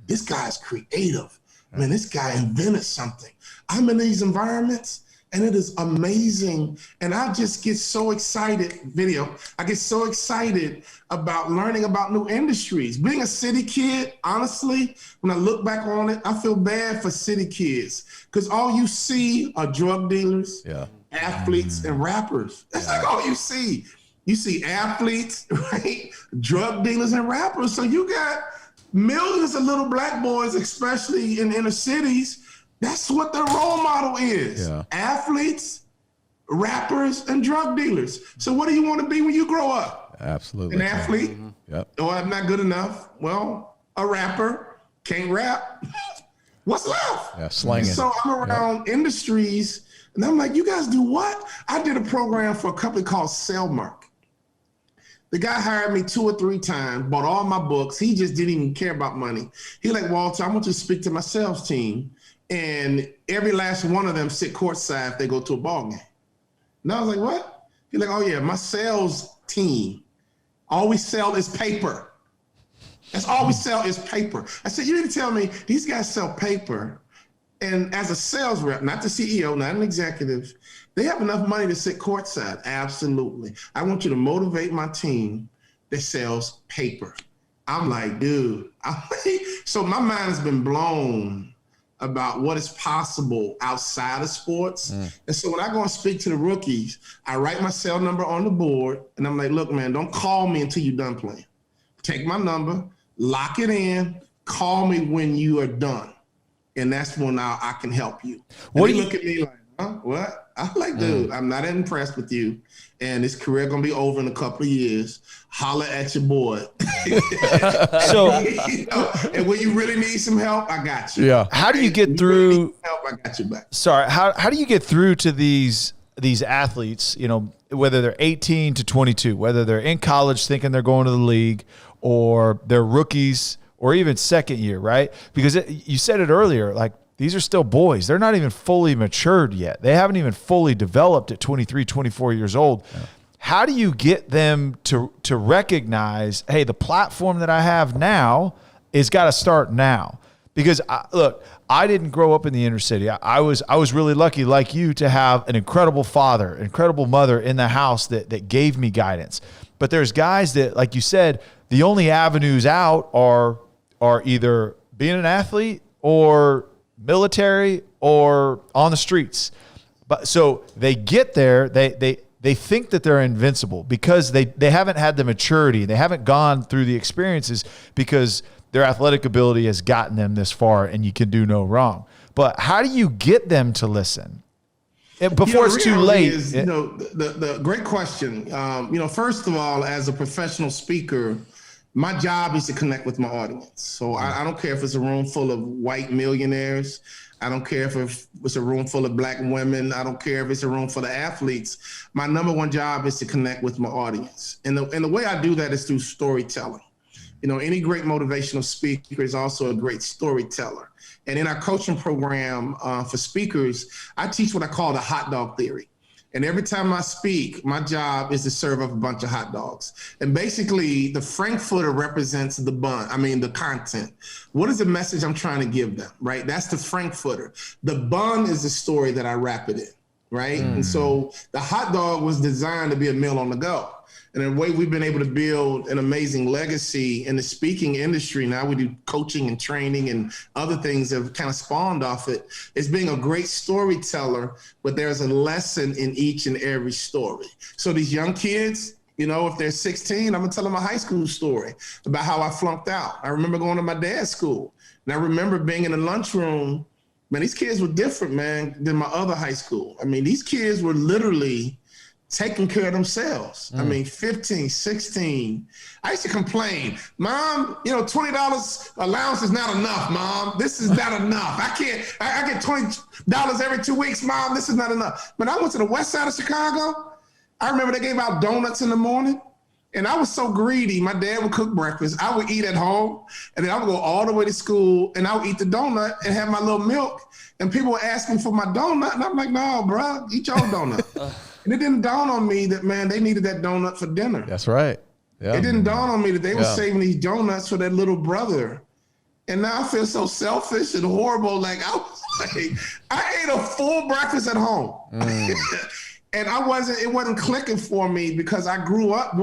This guy's creative. Man, this guy invented something. I'm in these environments, and it is amazing. And I just get so excited, I get so excited about learning about new industries. Being a city kid, honestly, when I look back on it, I feel bad for city kids because all you see are drug dealers, athletes, and rappers. That's like all you see. You see athletes, right? Drug dealers and rappers. So you got millions of little black boys, especially in inner cities. That's what their role model is. Athletes, rappers, and drug dealers. So what do you want to be when you grow up? Absolutely. An athlete? Oh, I'm not good enough. Well, a rapper, can't rap. What's left? Slanging. So I'm around industries, and I'm like, you guys do what? I did a program for a company called Cellmark. The guy hired me 2 or 3 times, bought all my books. He just didn't even care about money. He like, Walter, I want you to speak to my sales team. And every last one of them sit courtside if they go to a ball game. And I was like, what? He's like, oh yeah, my sales team, all we sell is paper. That's all we sell is paper. I said, you didn't tell me these guys sell paper. And as a sales rep, not the CEO, not an executive, they have enough money to sit courtside. Absolutely. I want you to motivate my team that sells paper. I'm like, dude. So my mind has been blown about what is possible outside of sports. And so when I go and speak to the rookies, I write my cell number on the board and I'm like, look, man, don't call me until you're done playing. Take my number, lock it in, call me when you are done. And that's when I can help you. What do you look at me like, huh? What? I'm like, dude, I'm not impressed with you. And this career gonna be over in a couple of years. Holler at your boy. So, and when you really need some help, I got you. How do you get through? Really help, I got your back. Sorry, how do you get through to these athletes? You know, whether they're 18 to 22, whether they're in college thinking they're going to the league, or they're rookies, or even second year, right? Because you said it earlier, like, these are still boys. They're not even fully matured yet. They haven't even fully developed at 23, 24 years old. How do you get them to recognize, hey, the platform that I have now is got to start now? Because I didn't grow up in the inner city. I was really lucky, like you, to have an incredible father, incredible mother in the house that gave me guidance. But there's guys that, like you said, the only avenues out are either being an athlete or military or on the streets. But so they get there, they think that they're invincible because they haven't had the maturity. They haven't gone through the experiences because their athletic ability has gotten them this far and you can do no wrong. But how do you get them to listen before it's too late? The great question. First of all, as a professional speaker, my job is to connect with my audience. So I don't care if it's a room full of white millionaires. I don't care if it's a room full of black women. I don't care if it's a room full of athletes. My number one job is to connect with my audience. And the way I do that is through storytelling. Any great motivational speaker is also a great storyteller. And in our coaching program for speakers, I teach what I call the hot dog theory. And every time I speak, my job is to serve up a bunch of hot dogs. And basically, the Frankfurter represents the the content. What is the message I'm trying to give them, right? That's the Frankfurter. The bun is the story that I wrap it in, right? And so the hot dog was designed to be a meal on the go. And the way we've been able to build an amazing legacy in the speaking industry, now we do coaching and training and other things that have kind of spawned off it, is being a great storyteller, but there's a lesson in each and every story. So these young kids, if they're 16, I'm gonna tell them a high school story about how I flunked out. I remember going to my dad's school. And I remember being in the lunchroom, man, these kids were different, man, than my other high school. I mean, these kids were literally taking care of themselves. I mean, 15, 16. I used to complain, Mom, $20 allowance is not enough, Mom. This is not enough. I get $20 every 2 weeks, Mom. This is not enough. When I went to the west side of Chicago, I remember they gave out donuts in the morning. And I was so greedy. My dad would cook breakfast. I would eat at home, and then I would go all the way to school, and I would eat the donut and have my little milk. And people would ask me for my donut, and I'm like, no, bro, eat your donut. And it didn't dawn on me that, man, they needed that donut for dinner. That's right. Yeah. It didn't dawn on me that they were saving these donuts for their little brother. And now I feel so selfish and horrible. Like, I ate a full breakfast at home. And it wasn't clicking for me because I grew up,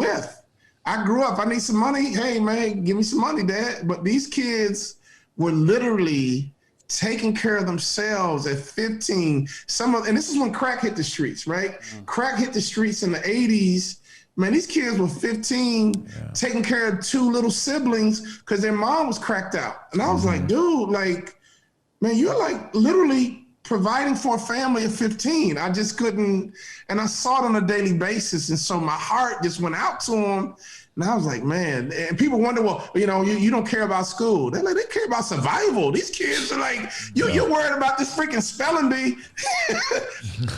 I need some money. Hey, man, give me some money, Dad. But these kids were literally taking care of themselves at 15. And this is when crack hit the streets, right? Crack hit the streets in the 80s. Man, these kids were 15, taking care of 2 little siblings because their mom was cracked out. And I was like, dude, like, man, you're like literally providing for a family of 15. I just couldn't, and I saw it on a daily basis. And so my heart just went out to them. And I was like, man, and people wonder, well, you don't care about school. They care about survival. These kids are like, you're worried about this freaking spelling bee.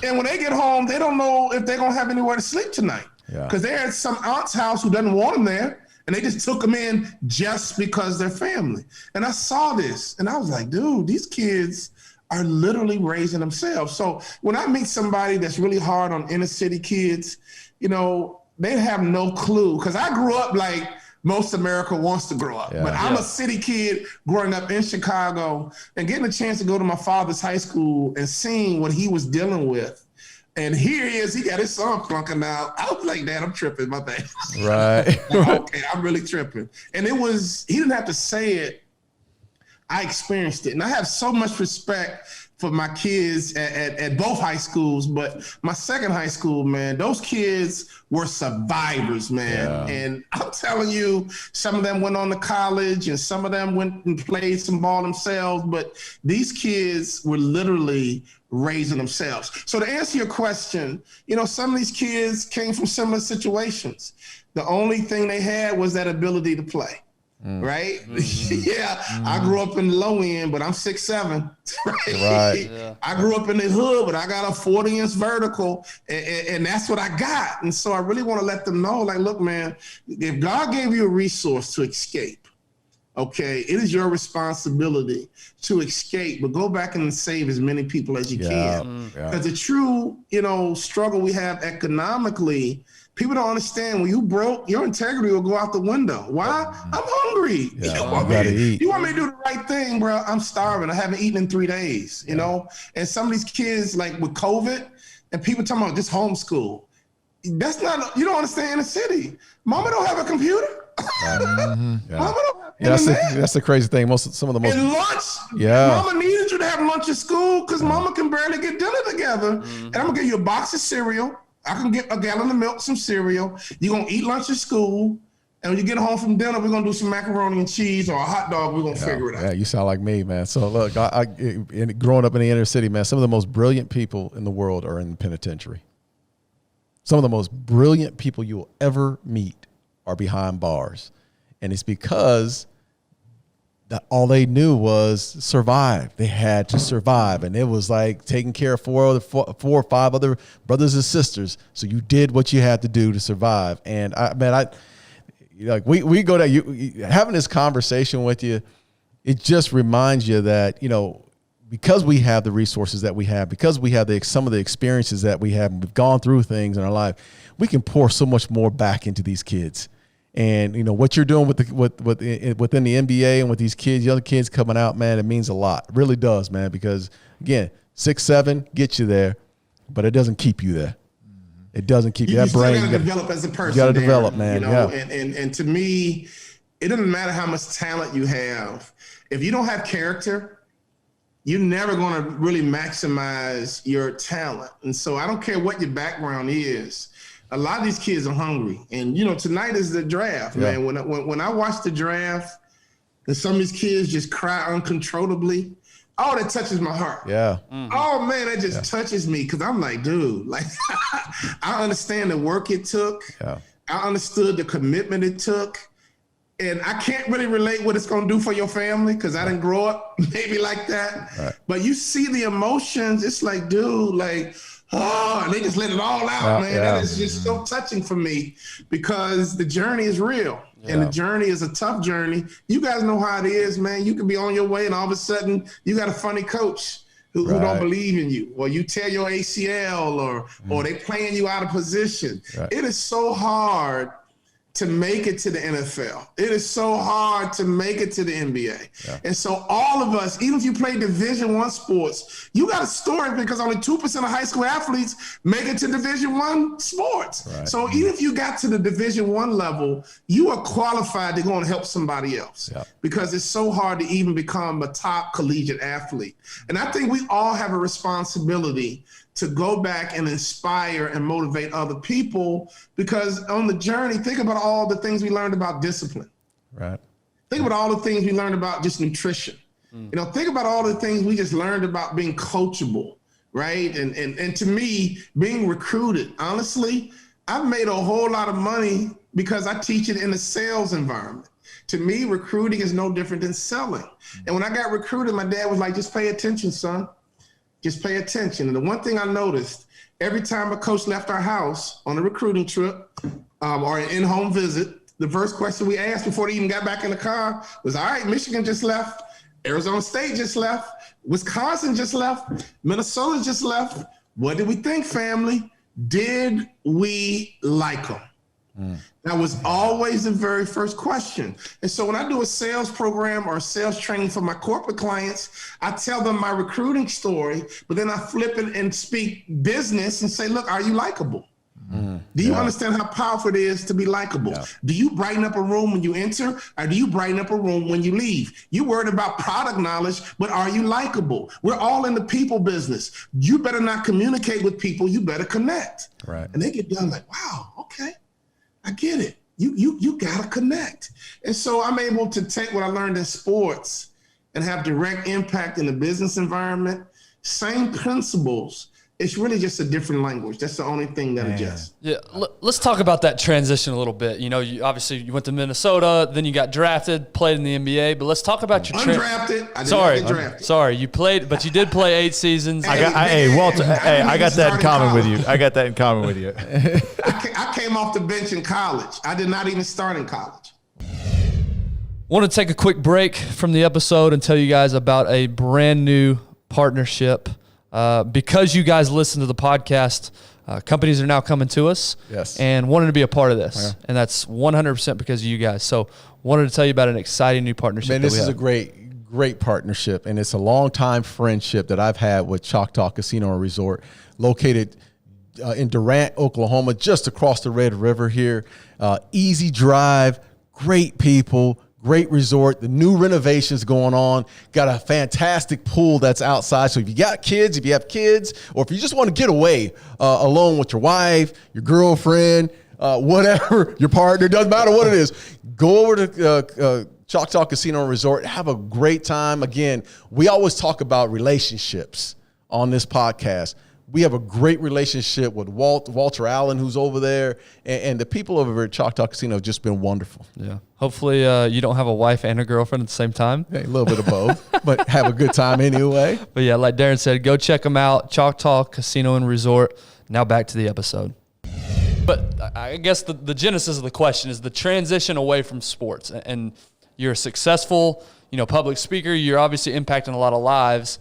And when they get home, they don't know if they're going to have anywhere to sleep tonight. Because they're at some aunt's house who doesn't want them there. And they just took them in just because they're family. And I saw this and I was like, dude, these kids are literally raising themselves. So when I meet somebody that's really hard on inner city kids, they have no clue. Because I grew up like most America wants to grow up. But I'm a city kid growing up in Chicago and getting a chance to go to my father's high school and seeing what he was dealing with. And here he is, he got his son flunking out. I was like, Dad, I'm tripping, my bad. Right. Okay, I'm really tripping. And he didn't have to say it. I experienced it. And I have so much respect for my kids at both high schools, but my second high school, man, those kids were survivors, man. Yeah. And I'm telling you, some of them went on to college and some of them went and played some ball themselves, but these kids were literally raising themselves. So to answer your question, some of these kids came from similar situations. The only thing they had was that ability to play. Right? I grew up in the low end, but I'm 6'7". Right. Yeah. I grew up in the hood, but I got a 40-inch vertical, and that's what I got. And so I really want to let them know, like, look, man, if God gave you a resource to escape, okay, it is your responsibility to escape, but go back and save as many people as you can. Because the true, struggle we have economically, people don't understand when you broke, your integrity will go out the window. Why? I'm hungry. You want me to do the right thing, bro? I'm starving. I haven't eaten in 3 days, you know? And some of these kids, like with COVID, and people talking about just homeschool. That's not, you don't understand in the city. Mama don't have a computer. Mama don't have that's the crazy thing. Some of the most. And lunch. Mama needed you to have lunch at school because mama can barely get dinner together. And I'm going to give you a box of cereal. I can get a gallon of milk, some cereal. You're going to eat lunch at school. And when you get home from dinner, we're going to do some macaroni and cheese or a hot dog. We're going to figure it out. Yeah, you sound like me, man. So look, I growing up in the inner city, man, some of the most brilliant people in the world are in the penitentiary. Some of the most brilliant people you will ever meet are behind bars. And it's because that all they knew was survive. They had to survive. And it was like taking care of four or five other brothers and sisters. So you did what you had to do to survive. And we go to having this conversation with you. It just reminds you that, because we have the resources that we have, because we have some of the experiences that we have, and we've gone through things in our life, we can pour so much more back into these kids. And what you're doing within the NBA and with these kids, the other kids coming out, man, it means a lot. It really does, man. Because again, 6'7" gets you there, but it doesn't keep you there. It doesn't keep you that brain. You got to develop as a person. You got to develop, man. And to me, it doesn't matter how much talent you have. If you don't have character, you're never going to really maximize your talent. And so I don't care what your background is. A lot of these kids are hungry. And, tonight is the draft, man. When I watch the draft, And some of these kids just cry uncontrollably. Oh, that touches my heart. Yeah. Mm-hmm. Oh man, that just touches me because I'm like, dude, like I understand the work it took. Yeah. I understood the commitment it took. And I can't really relate what it's going to do for your family because I didn't grow up maybe like that. Right. But you see the emotions. It's like, dude, like, oh, and they just let it all out, man. That is just so touching for me because the journey is real. And the journey is a tough journey. You guys know how it is, man. You can be on your way and all of a sudden you got a funny coach who don't believe in you, or you tear your ACL, or they playing you out of position. Right. It is so hard to make it to the NFL. It is so hard to make it to the NBA. Yeah. And so all of us, even if you play Division I sports, you got a story because only 2% of high school athletes make it to Division I sports. Right. So even if you got to the Division I level, you are qualified to go and help somebody else because it's so hard to even become a top collegiate athlete. And I think we all have a responsibility to go back and inspire and motivate other people because on the journey, think about all the things we learned about discipline. Right. Think about all the things we learned about just nutrition. You know, think about all the things we just learned about being coachable, right? And to me, being recruited, honestly, I've made a whole lot of money because I teach it in a sales environment. To me, recruiting is no different than selling. And when I got recruited, my dad was like, just pay attention, son. Just pay attention. And the one thing I noticed, every time a coach left our house on a recruiting trip or an in-home visit, the first question we asked before they even got back in the car was, all right, Michigan just left. Arizona State just left. Wisconsin just left. Minnesota just left. What did we think, family? Did we like them? That was always the very first question. And so when I do a sales program or sales training for my corporate clients, I tell them my recruiting story, but then I flip it and speak business and say, look, are you likable? Do you understand how powerful it is to be likable? Yeah. Do you brighten up a room when you enter, or do you brighten up a room when you leave? You're worried about product knowledge, but are you likable? We're all in the people business. You better not communicate with people. You better connect. Right. And they get done like, wow, okay. I get it. You gotta connect. And so I'm able to take what I learned in sports and have direct impact in the business environment. Same principles. It's really just a different language. That's the only thing that adjusts. Yeah, let's talk about that transition a little bit. You know, you obviously you went to Minnesota, then you got drafted, played in the NBA. But let's talk about your undrafted. I did not get drafted. Sorry, you played, but you did play 8 seasons. I got that in common with you. I got that in common with you. I came off the bench in college. I did not even start in college. Want to take a quick break from the episode and tell you guys about a brand new partnership. Because you guys listen to the podcast, companies are now coming to us and wanting to be a part of this. Yeah. And that's 100% because of you guys. So wanted to tell you about an exciting new partnership. Man, this is a great partnership. And it's a long-time friendship that I've had with Choctaw Casino and Resort, located in Durant, Oklahoma, just across the Red River here. Easy drive, great people, great resort. The new renovations going on. Got a fantastic pool that's outside. So if you got kids, if you have kids, or if you just want to get away alone with your wife, your girlfriend, whatever, your partner, doesn't matter what it is, go over to Choctaw Casino and Resort. Have a great time. Again, we always talk about relationships on this podcast. We have a great relationship with Walter Allen, who's over there, and the people over at Choctaw Casino have just been wonderful. Yeah. Hopefully you don't have a wife and a girlfriend at the same time. Yeah, a little bit of both, but have a good time anyway. But yeah, like Darren said, go check them out, Choctaw Casino and Resort. Now back to the episode. But I guess the genesis of the question is the transition away from sports. And you're a successful, public speaker. You're obviously impacting a lot of lives.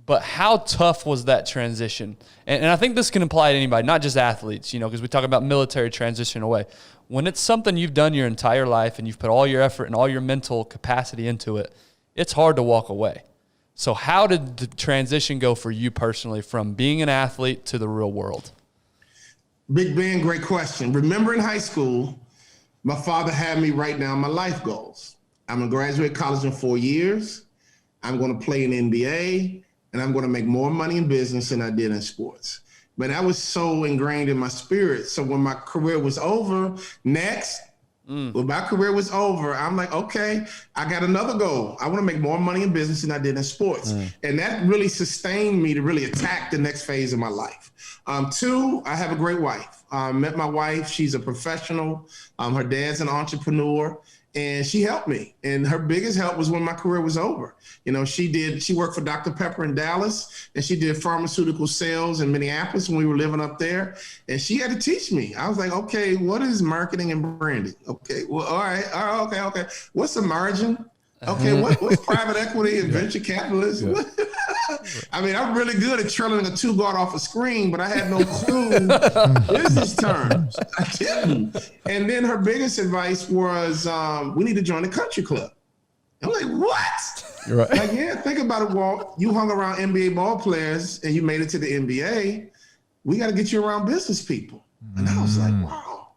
But how tough was that transition? And I think this can apply to anybody, not just athletes, because we talk about military transition away. When it's something you've done your entire life and you've put all your effort and all your mental capacity into it, it's hard to walk away. So how did the transition go for you personally from being an athlete to the real world? Big Ben, great question. Remember in high school, my father had me write down my life goals. I'm going to graduate college in 4 years. I'm going to play in the NBA. And I'm going to make more money in business than I did in sports. But that was so ingrained in my spirit. So when my career was over, next, When my career was over, I'm like, okay, I got another goal. I want to make more money in business than I did in sports. And that really sustained me to really attack the next phase of my life. 2, I have a great wife. Met my wife. She's a professional. Her dad's an entrepreneur. And she helped me. And her biggest help was when my career was over. You know, she worked for Dr. Pepper in Dallas, and she did pharmaceutical sales in Minneapolis when we were living up there. And she had to teach me. I was like, okay, what is marketing and branding? Okay, well, all right, okay. What's the margin? Okay, what's private equity and venture capitalism? Yeah. I mean, I'm really good at trailing a 2-guard off a screen, but I had no clue business terms. I didn't. And then her biggest advice was, we need to join the country club. I'm like, what? You're right. Like, yeah, think about it, Walt. You hung around NBA ball players and you made it to the NBA. We got to get you around business people. And I was like, wow.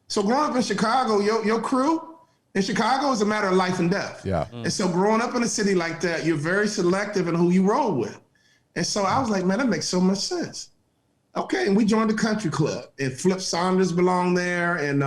So growing up in Chicago, your crew, in Chicago, it's a matter of life and death. Yeah. And so growing up in a city like that, you're very selective in who you roll with. And so I was like, man, that makes so much sense. Okay, and we joined the country club. And Flip Saunders belonged there. And,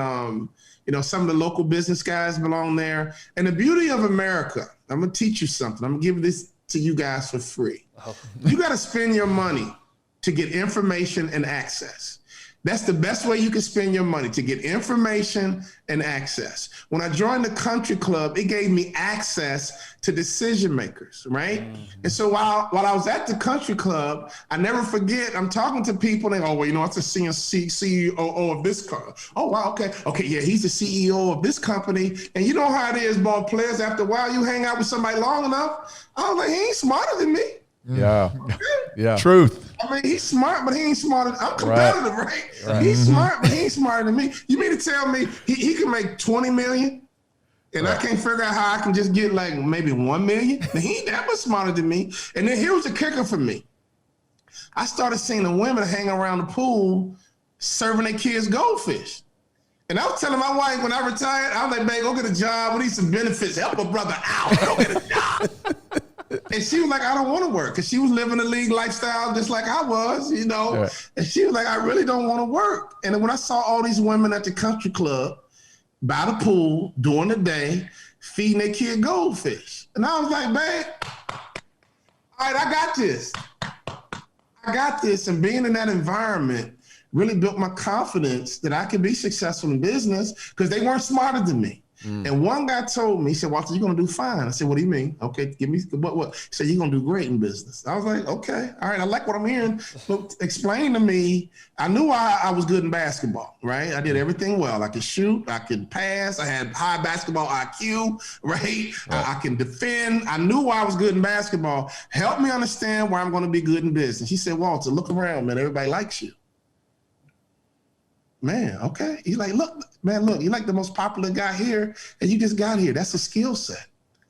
some of the local business guys belong there. And the beauty of America, I'm going to teach you something. I'm going to give this to you guys for free. Oh. You got to spend your money to get information and access. That's the best way you can spend your money, to get information and access. When I joined the country club, it gave me access to decision makers, right? And so while I was at the country club, I never forget, I'm talking to people and they go, well, it's a CEO of this company. Oh, wow, okay. Okay, yeah, he's the CEO of this company. And you know how it is, ball players, after a while, you hang out with somebody long enough, I was like, he ain't smarter than me. Yeah. Okay? Yeah. Truth. I mean, he's smart, but he ain't smarter. I'm competitive, right? He's smart, but he ain't smarter than me. You mean to tell me he can make 20 million and I can't figure out how I can just get like maybe 1 million? He ain't that much smarter than me. And then here was the kicker for me. I started seeing the women hang around the pool serving their kids goldfish. And I was telling my wife when I retired, I was like, babe, go get a job. We need some benefits. Help a brother out. Go get a job. And she was like, I don't want to work, because she was living the league lifestyle just like I was, Yeah. And she was like, I really don't want to work. And then when I saw all these women at the country club by the pool during the day feeding their kid goldfish. And I was like, babe, all right, I got this. I got this. And being in that environment really built my confidence that I could be successful in business, because they weren't smarter than me. And one guy told me, he said, Walter, you're going to do fine. I said, what do you mean? Okay, give me what? He said, you're going to do great in business. I was like, okay, all right, I like what I'm hearing. But explain to me, I knew I was good in basketball, right? I did everything well. I could shoot, I could pass, I had high basketball IQ, right? I can defend. I knew I was good in basketball. Help me understand why I'm going to be good in business. He said, Walter, look around, man, everybody likes you. Man, okay. He's like, look, you're like the most popular guy here, and you just got here. That's a skill set.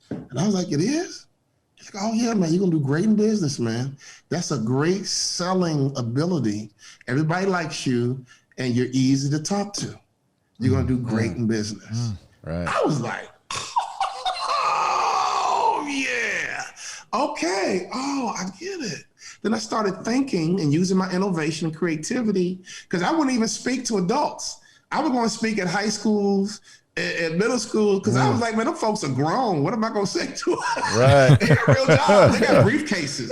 And I was like, it is? He's like, oh, yeah, man, you're going to do great in business, man. That's a great selling ability. Everybody likes you, and you're easy to talk to. You're going to do great in business. Right. I was like, oh, yeah. Okay. Oh, I get it. Then I started thinking and using my innovation and creativity, because I wouldn't even speak to adults. I was going to speak at high schools, at middle school, because I was like, man, them folks are grown. What am I going to say to them? Right. They got real jobs. They got briefcases.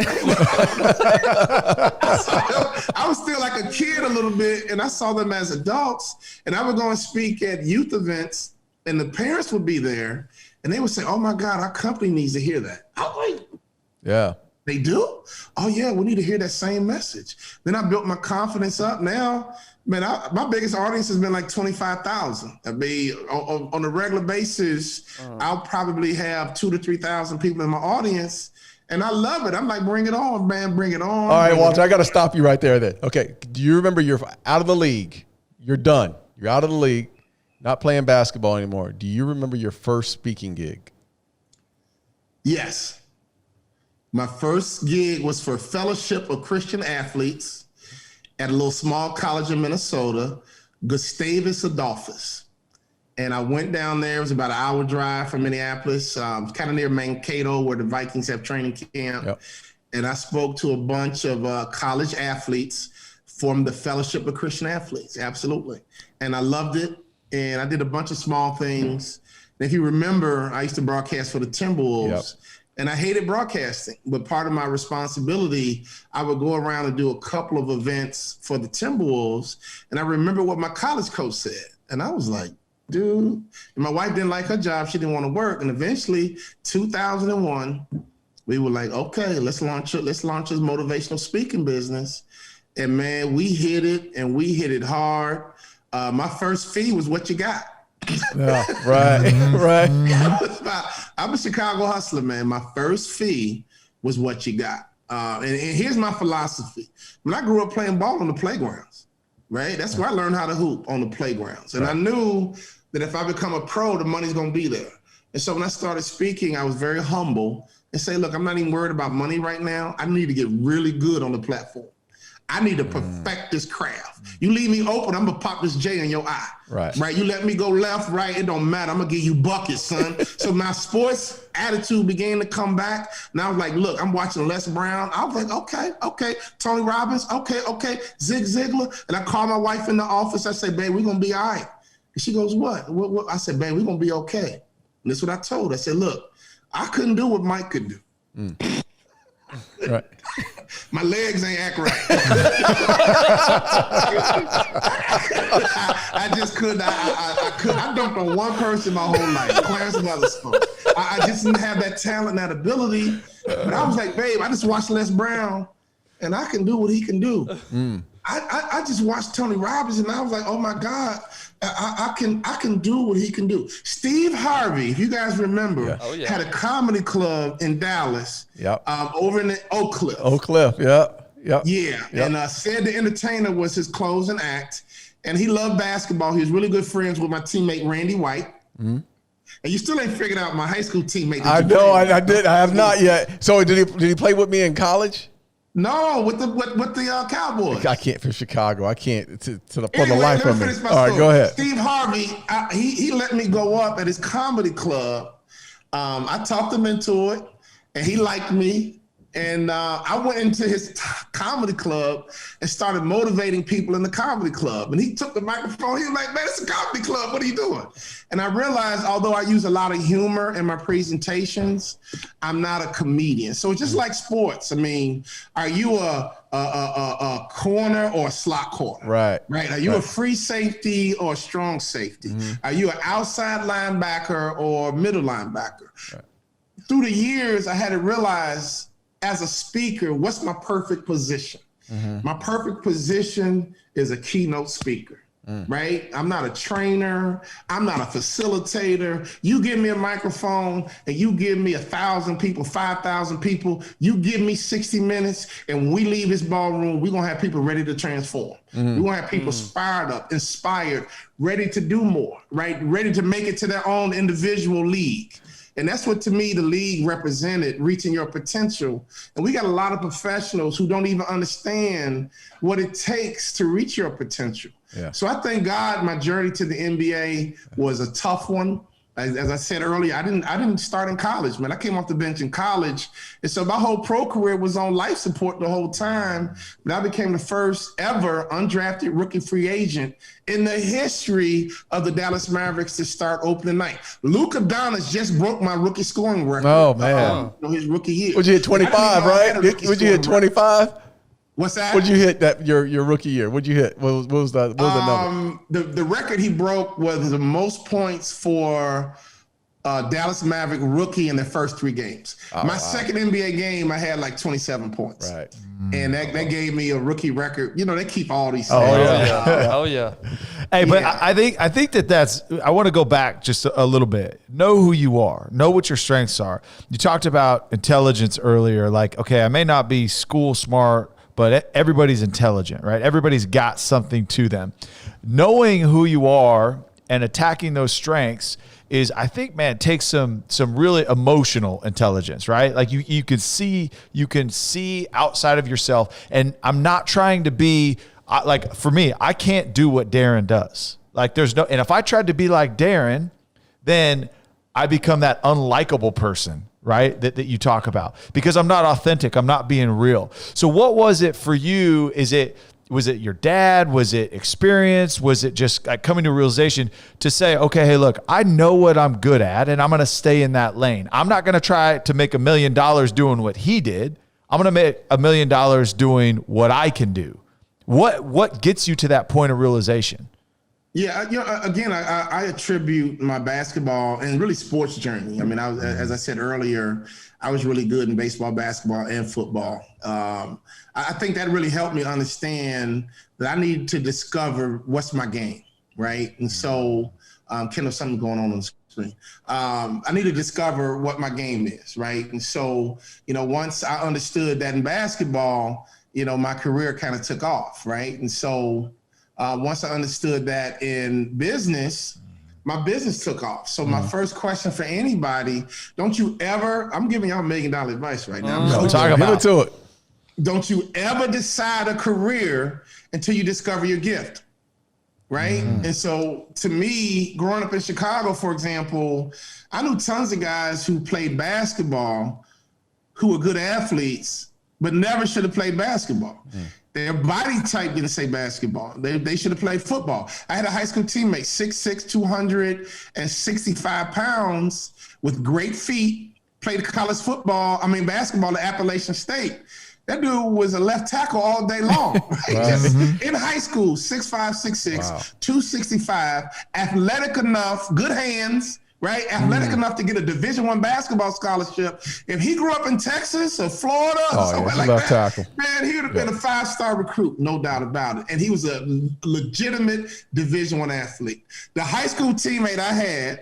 I was still like a kid a little bit, and I saw them as adults, and I would go and speak at youth events, and the parents would be there, and they would say, oh, my God, our company needs to hear that. I was like, yeah. They do? Oh, yeah, we need to hear that same message. Then I built my confidence up. Now, man, my biggest audience has been like 25,000. I mean, on a regular basis, I'll probably have 2,000 to 3,000 people in my audience. And I love it. I'm like, bring it on, man, bring it on. All right, Walter, I got to stop you right there then. Okay, do you remember you're out of the league? You're done. You're out of the league, not playing basketball anymore. Do you remember your first speaking gig? Yes. My first gig was for Fellowship of Christian Athletes at a little small college in Minnesota, Gustavus Adolphus. And I went down there. It was about an hour drive from Minneapolis, kind of near Mankato, where the Vikings have training camp. Yep. And I spoke to a bunch of college athletes from the Fellowship of Christian Athletes. Absolutely. And I loved it. and I did a bunch of small things. And if you remember, I used to broadcast for the Timberwolves. And I hated broadcasting, but part of my responsibility, I would go around and do a couple of events for the Timberwolves. And I remember what my college coach said. And I was like, dude, and my wife didn't like her job. She didn't want to work. And eventually, 2001, we were like, okay, let's launch this motivational speaking business. And man, we hit it, and we hit it hard. My first fee was what you got. Yeah, right. I'm a Chicago hustler, man. My first fee was what you got. And here's my philosophy. When I grew up playing ball on the playgrounds, right? That's where I learned how to hoop, on the playgrounds. And I knew that if I become a pro, the money's going to be there. And so when I started speaking, I was very humble and say, look, I'm not even worried about money right now. I need to get really good on the platform. I need to perfect this craft. You leave me open, I'm gonna pop this J in your eye. Right. You let me go left, right, it don't matter. I'm gonna give you buckets, son. So my sports attitude began to come back. And I was like, look, I'm watching Les Brown. I was like, okay. Tony Robbins, okay. Zig Ziglar. And I call my wife in the office. I say, babe, we're gonna be all right. And she goes, what? I said, babe, we're gonna be okay. And that's what I told her. I said, look, I couldn't do what Mike could do. Right. My legs ain't act right. I just couldn't. I dumped on one person my whole life, Clarence Weatherspoon. I just didn't have that talent and that ability. But I was like, babe, I just watched Les Brown, and I can do what he can do. I just watched Tony Robbins, and I was like, oh my God, I can do what he can do. Steve Harvey, if you guys remember, had a comedy club in Dallas, over in the Oak Cliff. And Said the Entertainer was his closing act, and he loved basketball. He was really good friends with my teammate Randy White. And you still ain't figured out my high school teammate. I know, I did. I have not yet. So did he play with me in college? No, with the Cowboys. I can't for Chicago. I can't for the life of me. All right, go ahead. Steve Harvey, he let me go up at his comedy club. I talked him into it, and he liked me. And I went into his comedy club and started motivating people in the comedy club. And he took the microphone. He was like, man, it's a comedy club. What are you doing? And I realized, although I use a lot of humor in my presentations, I'm not a comedian. So it's just like sports. I mean, are you a corner or a slot corner? Right. Are you a free safety or a strong safety? Are you an outside linebacker or middle linebacker? Through the years, I had to realize, as a speaker, what's my perfect position? My perfect position is a keynote speaker, right? I'm not a trainer. I'm not a facilitator. You give me a microphone and you give me 1,000 people, 5,000 people, you give me 60 minutes, and when we leave this ballroom, we're going to have people ready to transform. We're going to have people fired up, inspired, ready to do more, right? Ready to make it to their own individual league. And that's what, to me, the league represented, reaching your potential. And we got a lot of professionals who don't even understand what it takes to reach your potential. So I thank God my journey to the NBA was a tough one. As I said earlier, I didn't start in college, man. I came off the bench in college. And so my whole pro career was on life support the whole time. But I became the first ever undrafted rookie free agent in the history of the Dallas Mavericks to start opening night. Luka Doncic just broke my rookie scoring record. Oh, man. His rookie year. Would you hit 25, right? Would you hit 25? What's that? Would you hit that your rookie year? Would you hit? What was the number? The record he broke was the most points for Dallas Maverick rookie in the first 3 games. My second NBA game, I had like 27 points. Right. And that gave me a rookie record. You know, they keep all these things. Hey, but I think that's, I want to go back just a little bit. Know who you are. Know what your strengths are. You talked about intelligence earlier. Like, okay, I may not be school smart, but everybody's intelligent, right? Everybody's got something to them. Knowing who you are and attacking those strengths is, I think, man, takes some really emotional intelligence, right? Like you can see outside of yourself. And I'm not trying to be like, for me, I can't do what Darren does. Like and if I tried to be like Darren, then I become that unlikable person, right? That you talk about, because I'm not authentic. I'm not being real. So what was it for you? Is it Was it your dad? Was it experience? Was it just like coming to a realization to say, okay, hey, look, I know what I'm good at and I'm going to stay in that lane. I'm not going to try to make $1 million doing what he did. I'm going to make $1 million doing what I can do. What gets you to that point of realization? Yeah, again, I attribute my basketball and really sports journey. I mean, as I said earlier, I was really good in baseball, basketball, and football. I think that really helped me understand that I need to discover what's my game, right? And so, Kendall, something going on the screen. I need to discover what my game is, right? And so, once I understood that in basketball, my career kind of took off, right? And so, once I understood that in business, my business took off. So my first question for anybody, don't you ever, I'm giving y'all $1 million advice right now. Don't you ever decide a career until you discover your gift, right? And so to me, growing up in Chicago, for example, I knew tons of guys who played basketball who were good athletes, but never should have played basketball. Their body type didn't say basketball. They should have played football. I had a high school teammate, 6'6", 265 pounds, with great feet, played basketball at Appalachian State. That dude was a left tackle all day long. Right? In high school, 6'5", 6'6", 265, athletic enough, good hands, right? Athletic enough to get a Division I basketball scholarship. If he grew up in Texas or Florida or somewhere like that, tackle. Man, he would have been a 5-star recruit, no doubt about it. And he was a legitimate Division I athlete. The high school teammate I had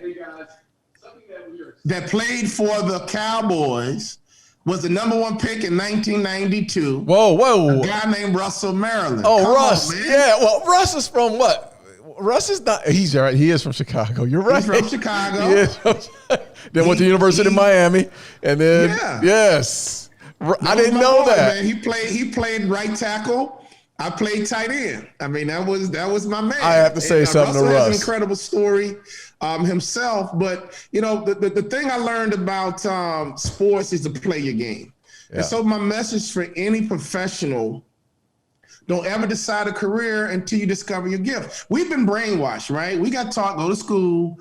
that played for the Cowboys was the number 1 pick in 1992. Whoa. A guy named Russell Maryland. Oh, come Russ. On, yeah, well, Russ is from what? Russ is not. He's right. He is from Chicago. You're right. He's from Chicago. Then went to University of Miami, and then yes, I didn't know that. Man. He played right tackle. I played tight end. I mean, that was my man. I have to say something Russell to Russ. Has an incredible story himself, but the thing I learned about sports is to play your game. Yeah. And so my message for any professional. Don't ever decide a career until you discover your gift. We've been brainwashed, right? We got taught, go to school,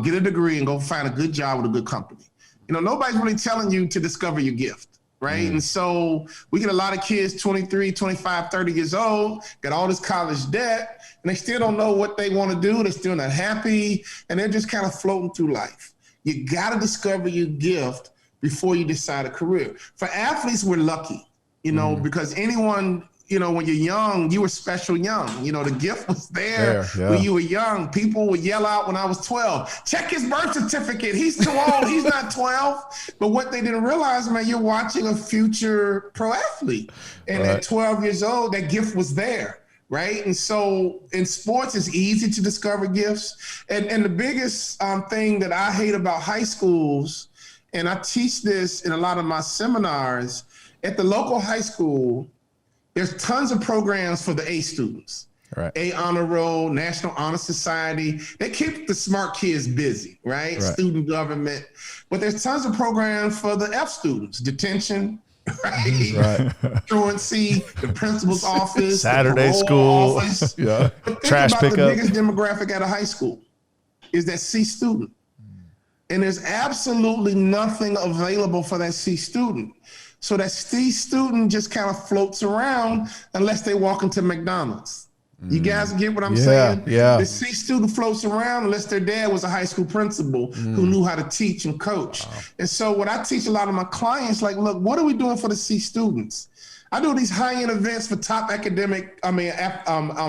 get a degree, and go find a good job with a good company. Nobody's really telling you to discover your gift, right? And so we get a lot of kids 23, 25, 30 years old, got all this college debt, and they still don't know what they want to do. They're still not happy, and they're just kind of floating through life. You got to discover your gift before you decide a career. For athletes, we're lucky, because anyone – when you're young, you were special young. The gift was there when you were young. People would yell out when I was 12, check his birth certificate. He's too old. He's not 12. But what they didn't realize, man, you're watching a future pro athlete. And at 12 years old, that gift was there. Right. And so in sports, it's easy to discover gifts. And the biggest thing that I hate about high schools, and I teach this in a lot of my seminars, at the local high school, there's tons of programs for the A students. Right. A Honor Roll, National Honor Society. They keep the smart kids busy, right? Student government. But there's tons of programs for the F students. Detention, right? Truancy, the principal's office. Saturday school. Office. Trash pickup. The biggest demographic at a high school is that C student. And there's absolutely nothing available for that C student. So that C student just kind of floats around unless they walk into McDonald's. You guys get what I'm saying? Yeah. The C student floats around unless their dad was a high school principal who knew how to teach and coach. Wow. And so what I teach a lot of my clients, like, look, what are we doing for the C students? I do these high-end events for top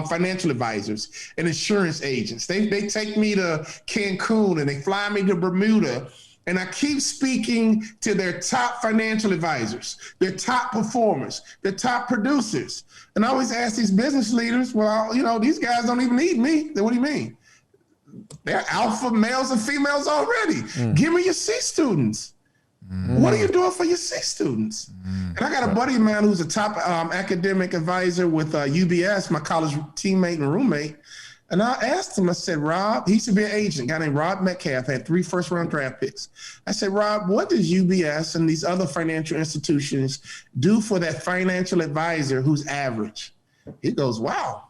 financial advisors and insurance agents. They take me to Cancun and they fly me to Bermuda. And I keep speaking to their top financial advisors, their top performers, their top producers. And I always ask these business leaders, well, these guys don't even need me. What do you mean? They're alpha males and females already. Give me your C students. What are you doing for your C students? And I got a buddy of mine who's a top academic advisor with UBS, my college teammate and roommate. And I asked him, I said, Rob, he used to be an agent, a guy named Rob Metcalf, had 3 first-round draft picks. I said, Rob, what does UBS and these other financial institutions do for that financial advisor who's average? He goes, wow,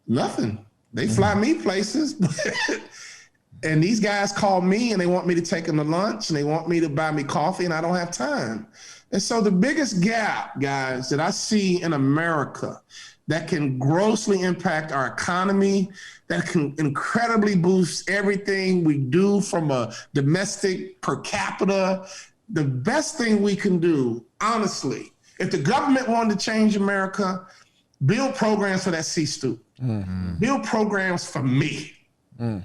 nothing. They fly me places. And these guys call me and they want me to take them to lunch and they want me to buy me coffee and I don't have time. And so the biggest gap, guys, that I see in America that can grossly impact our economy, that can incredibly boost everything we do from a domestic per capita, the best thing we can do, honestly, if the government wanted to change America, build programs for that C student. Mm-hmm. Build programs for me.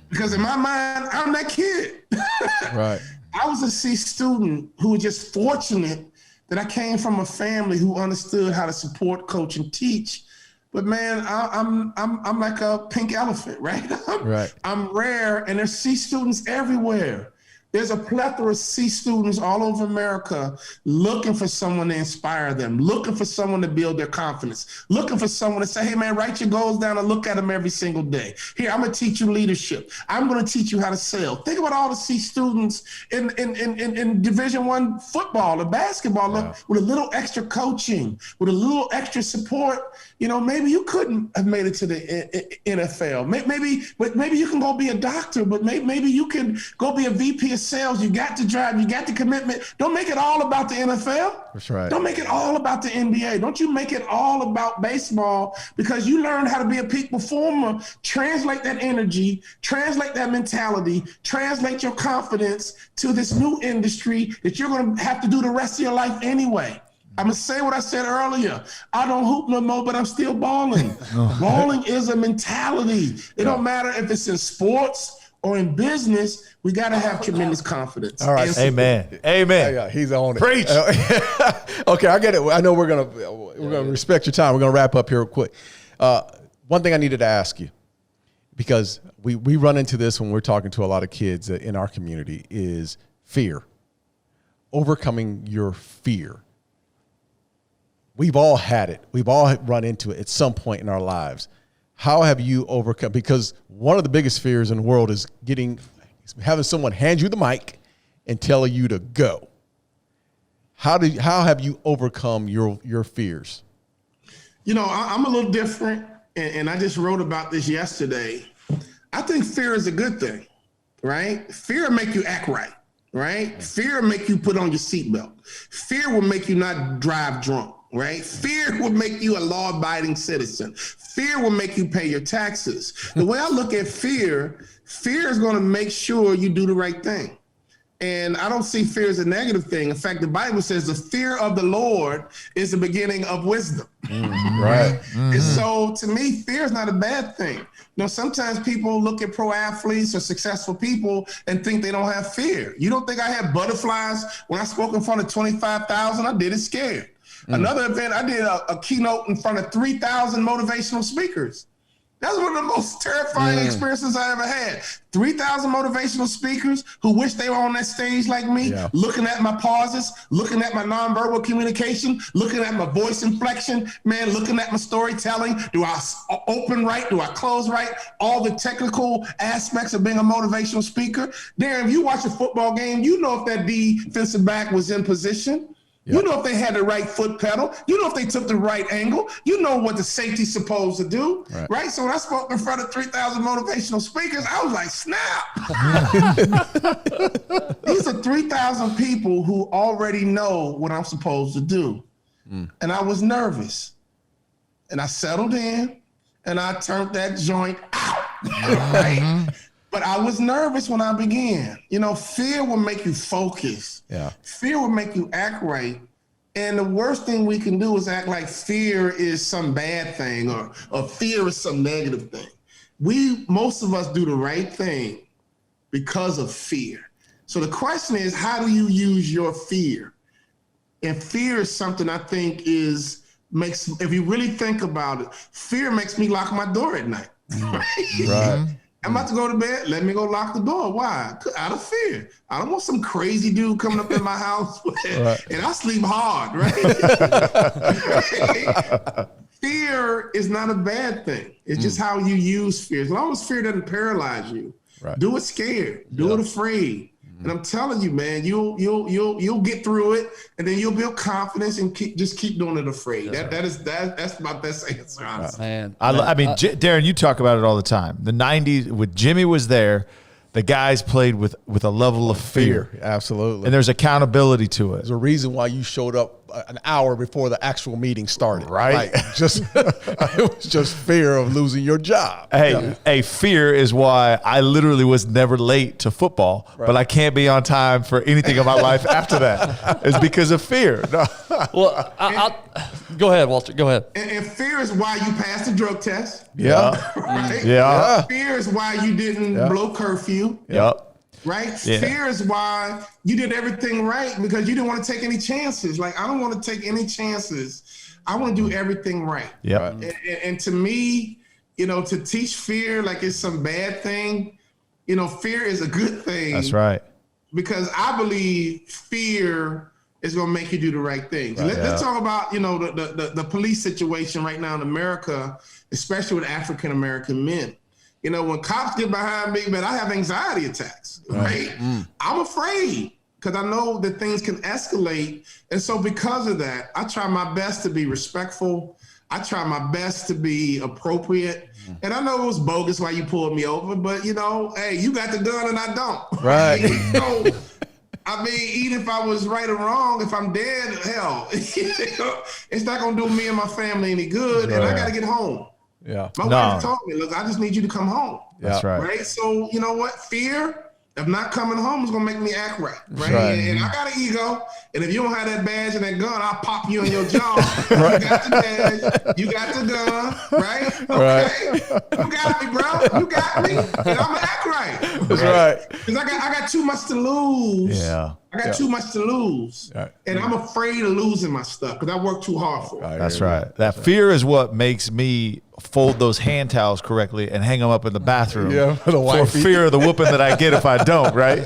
Because in my mind, I'm that kid. Right. I was a C student who was just fortunate that I came from a family who understood how to support, coach, and teach. But man, I'm like a pink elephant, right? Right. I'm rare, and there's C students everywhere. There's a plethora of C students all over America looking for someone to inspire them, looking for someone to build their confidence, looking for someone to say, hey, man, write your goals down and look at them every single day. Here, I'm going to teach you leadership. I'm going to teach you how to sell. Think about all the C students in Division I football or basketball. Wow. With a little extra coaching, with a little extra support, you know, maybe you couldn't have made it to the NFL. Maybe you can go be a doctor, but maybe you can go be a VP of sales. You got the drive, you got the commitment. Don't make it all about the NFL. That's right. Don't make it all about the NBA. Don't you make it all about baseball, because you learned how to be a peak performer. Translate that energy, translate that mentality, translate your confidence to this new industry that you're going to have to do the rest of your life anyway. I'm going to say what I said earlier. I don't hoop no more, but I'm still balling. Balling is a mentality. It don't matter if it's in sports or in business. We got to have tremendous confidence. All right. Amen. Amen. Yeah, he's on it. Preach. Okay, I get it. I know we're gonna respect your time. We're gonna wrap up here real quick. One thing I needed to ask you, because we run into this when we're talking to a lot of kids in our community, is fear. Overcoming your fear. We've all had it. We've all run into it at some point in our lives. How have you overcome? Because one of the biggest fears in the world is having someone hand you the mic and tell you to go. How have you overcome your fears? You know, I'm a little different, and I just wrote about this yesterday. I think fear is a good thing, right? Fear will make you act right? Fear will make you put on your seatbelt. Fear will make you not drive drunk. Right? Fear will make you a law-abiding citizen. Fear will make you pay your taxes. The way I look at fear is going to make sure you do the right thing. And I don't see fear as a negative thing. In fact, the Bible says the fear of the Lord is the beginning of wisdom. Right. Mm-hmm. And so to me, fear is not a bad thing. You know, sometimes people look at pro athletes or successful people and think they don't have fear. You don't think I had butterflies when I spoke in front of 25,000? I did it scared. Another event, I did a keynote in front of 3,000 motivational speakers. That was one of the most terrifying experiences I ever had. 3,000 motivational speakers who wish they were on that stage like me, looking at my pauses, looking at my nonverbal communication, looking at my voice inflection, man, looking at my storytelling. Do I open right? Do I close right? All the technical aspects of being a motivational speaker. Darren, if you watch a football game, you know if that defensive back was in position. You know if they had the right foot pedal. You know if they took the right angle. You know what the safety's supposed to do, right? So when I spoke in front of 3,000 motivational speakers, I was like, snap. These are 3,000 people who already know what I'm supposed to do. And I was nervous. And I settled in, and I turned that joint out, right? But I was nervous when I began. You know, fear will make you focus. Yeah. Fear will make you act right. And the worst thing we can do is act like fear is some bad thing or fear is some negative thing. Most of us do the right thing because of fear. So the question is, how do you use your fear? And fear is something I think if you really think about it, fear makes me lock my door at night. Right. I'm about to go to bed. Let me go lock the door. Why? Out of fear. I don't want some crazy dude coming up in my house. And I sleep hard, right? Fear is not a bad thing. It's just how you use fear. As long as fear doesn't paralyze you, do it scared, do it afraid. And I'm telling you, man, you'll get through it, and then you'll build confidence and keep doing it afraid. That's my best answer, honestly. Man, I mean, Darren, you talk about it all the time. The '90s, when Jimmy was there, the guys played with a level of fear. Absolutely. And there's accountability to it. There's a reason why you showed up an hour before the actual meeting started. Right. Like, it was just fear of losing your job. Hey, fear is why I literally was never late to football, but I can't be on time for anything in my life after that. It's because of fear. No. Well, go ahead, Walter. Go ahead. And fear is why you passed the drug test. Yeah. Right? Yeah. Fear is why you didn't blow curfew. Yep. Right? Yeah. Fear is why you did everything right, because you didn't want to take any chances. Like, I don't want to take any chances. I want to do everything right. Yep. And to me, to teach fear like it's some bad thing, fear is a good thing. That's right. Because I believe fear is going to make you do the right things. Right. Let's talk about, the police situation right now in America, especially with African-American men. When cops get behind me, man, I have anxiety attacks, right? I'm afraid because I know that things can escalate. And so because of that, I try my best to be respectful. I try my best to be appropriate. And I know it was bogus why you pulled me over, but, hey, you got the gun and I don't. Right. I mean, even if I was right or wrong, if I'm dead, hell, it's not going to do me and my family any good. And I got to get home. Yeah. My wife told me, look, I just need you to come home. That's right. Right. So you know what? Fear of not coming home is gonna make me act right. Right. And I got an ego. And if you don't have that badge and that gun, I'll pop you in your jaw. You got the badge, you got the gun, right? Okay. You got me, bro. You got me. And I'm gonna act right. That's right. Because I got too much to lose. Yeah. I got too much to lose. Right. And I'm afraid of losing my stuff because I work too hard for it. That's right. That fear is what makes me fold those hand towels correctly and hang them up in the bathroom for fear of the whooping that I get if I don't, right?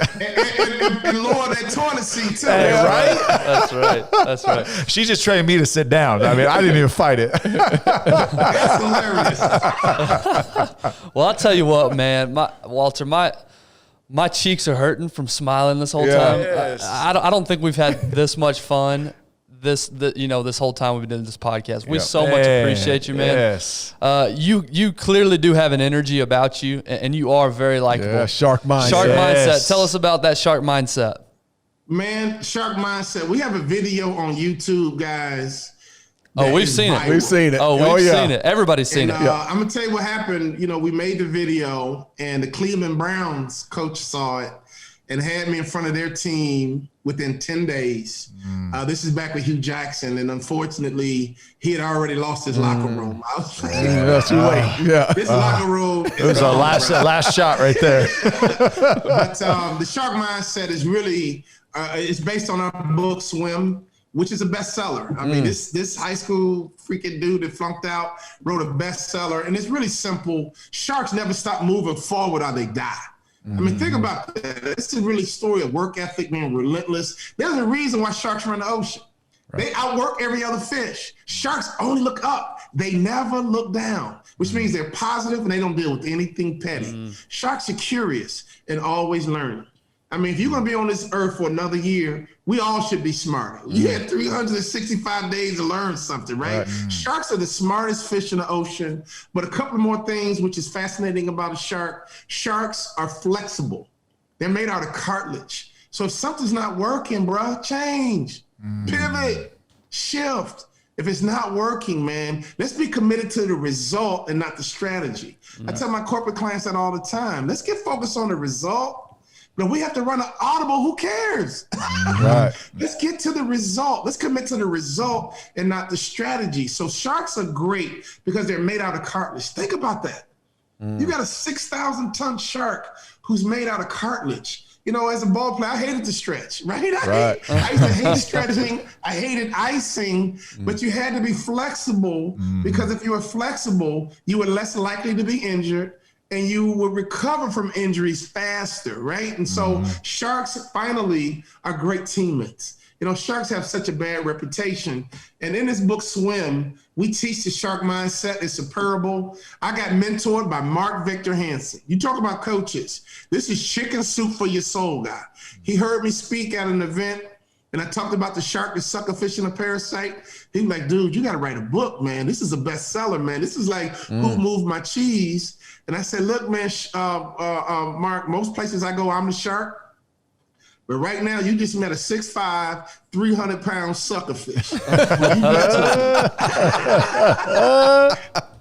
and lower that toilet seat too. Hey, right? That's right. That's right. She just trained me to sit down. I mean, I didn't even fight it. That's hilarious. Well, I'll tell you what, man, Walter, my cheeks are hurting from smiling this whole time. Yes. I don't think we've had this much fun this whole time we've been doing this podcast. We so much appreciate you, man. Yes. You clearly do have an energy about you, and you are very likable. Yeah, shark mindset. Shark mindset. Yes. Tell us about that shark mindset. Man, shark mindset. We have a video on YouTube, guys. Oh, we've seen it. We've seen it. Oh, we've seen it. Everybody's seen it. I'm going to tell you what happened. We made the video, and the Cleveland Browns coach saw it and had me in front of their team within 10 days. This is back with Hugh Jackson, and unfortunately, he had already lost his locker room. I was like, That's too late. Yeah. This locker room. It was our last shot right there. But the shark mindset is really, it's based on our book, Swim, which is a bestseller. I mean, this high school freaking dude that flunked out wrote a bestseller, and it's really simple. Sharks never stop moving forward or they die. I mean, think about that. This is really a story of work ethic, being relentless. There's a reason why sharks run the ocean. Right. They outwork every other fish. Sharks only look up. They never look down, which means they're positive and they don't deal with anything petty. Sharks are curious and always learning. I mean, if you're going to be on this earth for another year, we all should be smarter. You had 365 days to learn something, right? Sharks are the smartest fish in the ocean. But a couple more things, which is fascinating about a shark. Sharks are flexible. They're made out of cartilage. So if something's not working, bro, change, pivot, shift. If it's not working, man, let's be committed to the result and not the strategy. I tell my corporate clients that all the time. Let's get focused on the result. But we have to run an audible. Who cares? Right. Let's get to the result. Let's commit to the result and not the strategy. So sharks are great because they're made out of cartilage. Think about that. You got a 6,000-ton shark who's made out of cartilage. As a ball player, I hated to stretch, right? I used to hate stretching. I hated icing, but you had to be flexible because if you were flexible, you were less likely to be injured. And you will recover from injuries faster, right? And so sharks finally are great teammates. Sharks have such a bad reputation. And in this book, Swim, we teach the shark mindset. It's a parable. I got mentored by Mark Victor Hansen. You talk about coaches. This is chicken soup for your soul guy. He heard me speak at an event, and I talked about the shark, the suckerfish, and the parasite. He was like, dude, you got to write a book, man. This is a bestseller, man. This is like Who Moved My Cheese? And I said, look, man, Mark, most places I go, I'm the shark. But right now, you just met a 6'5", 300-pound suckerfish.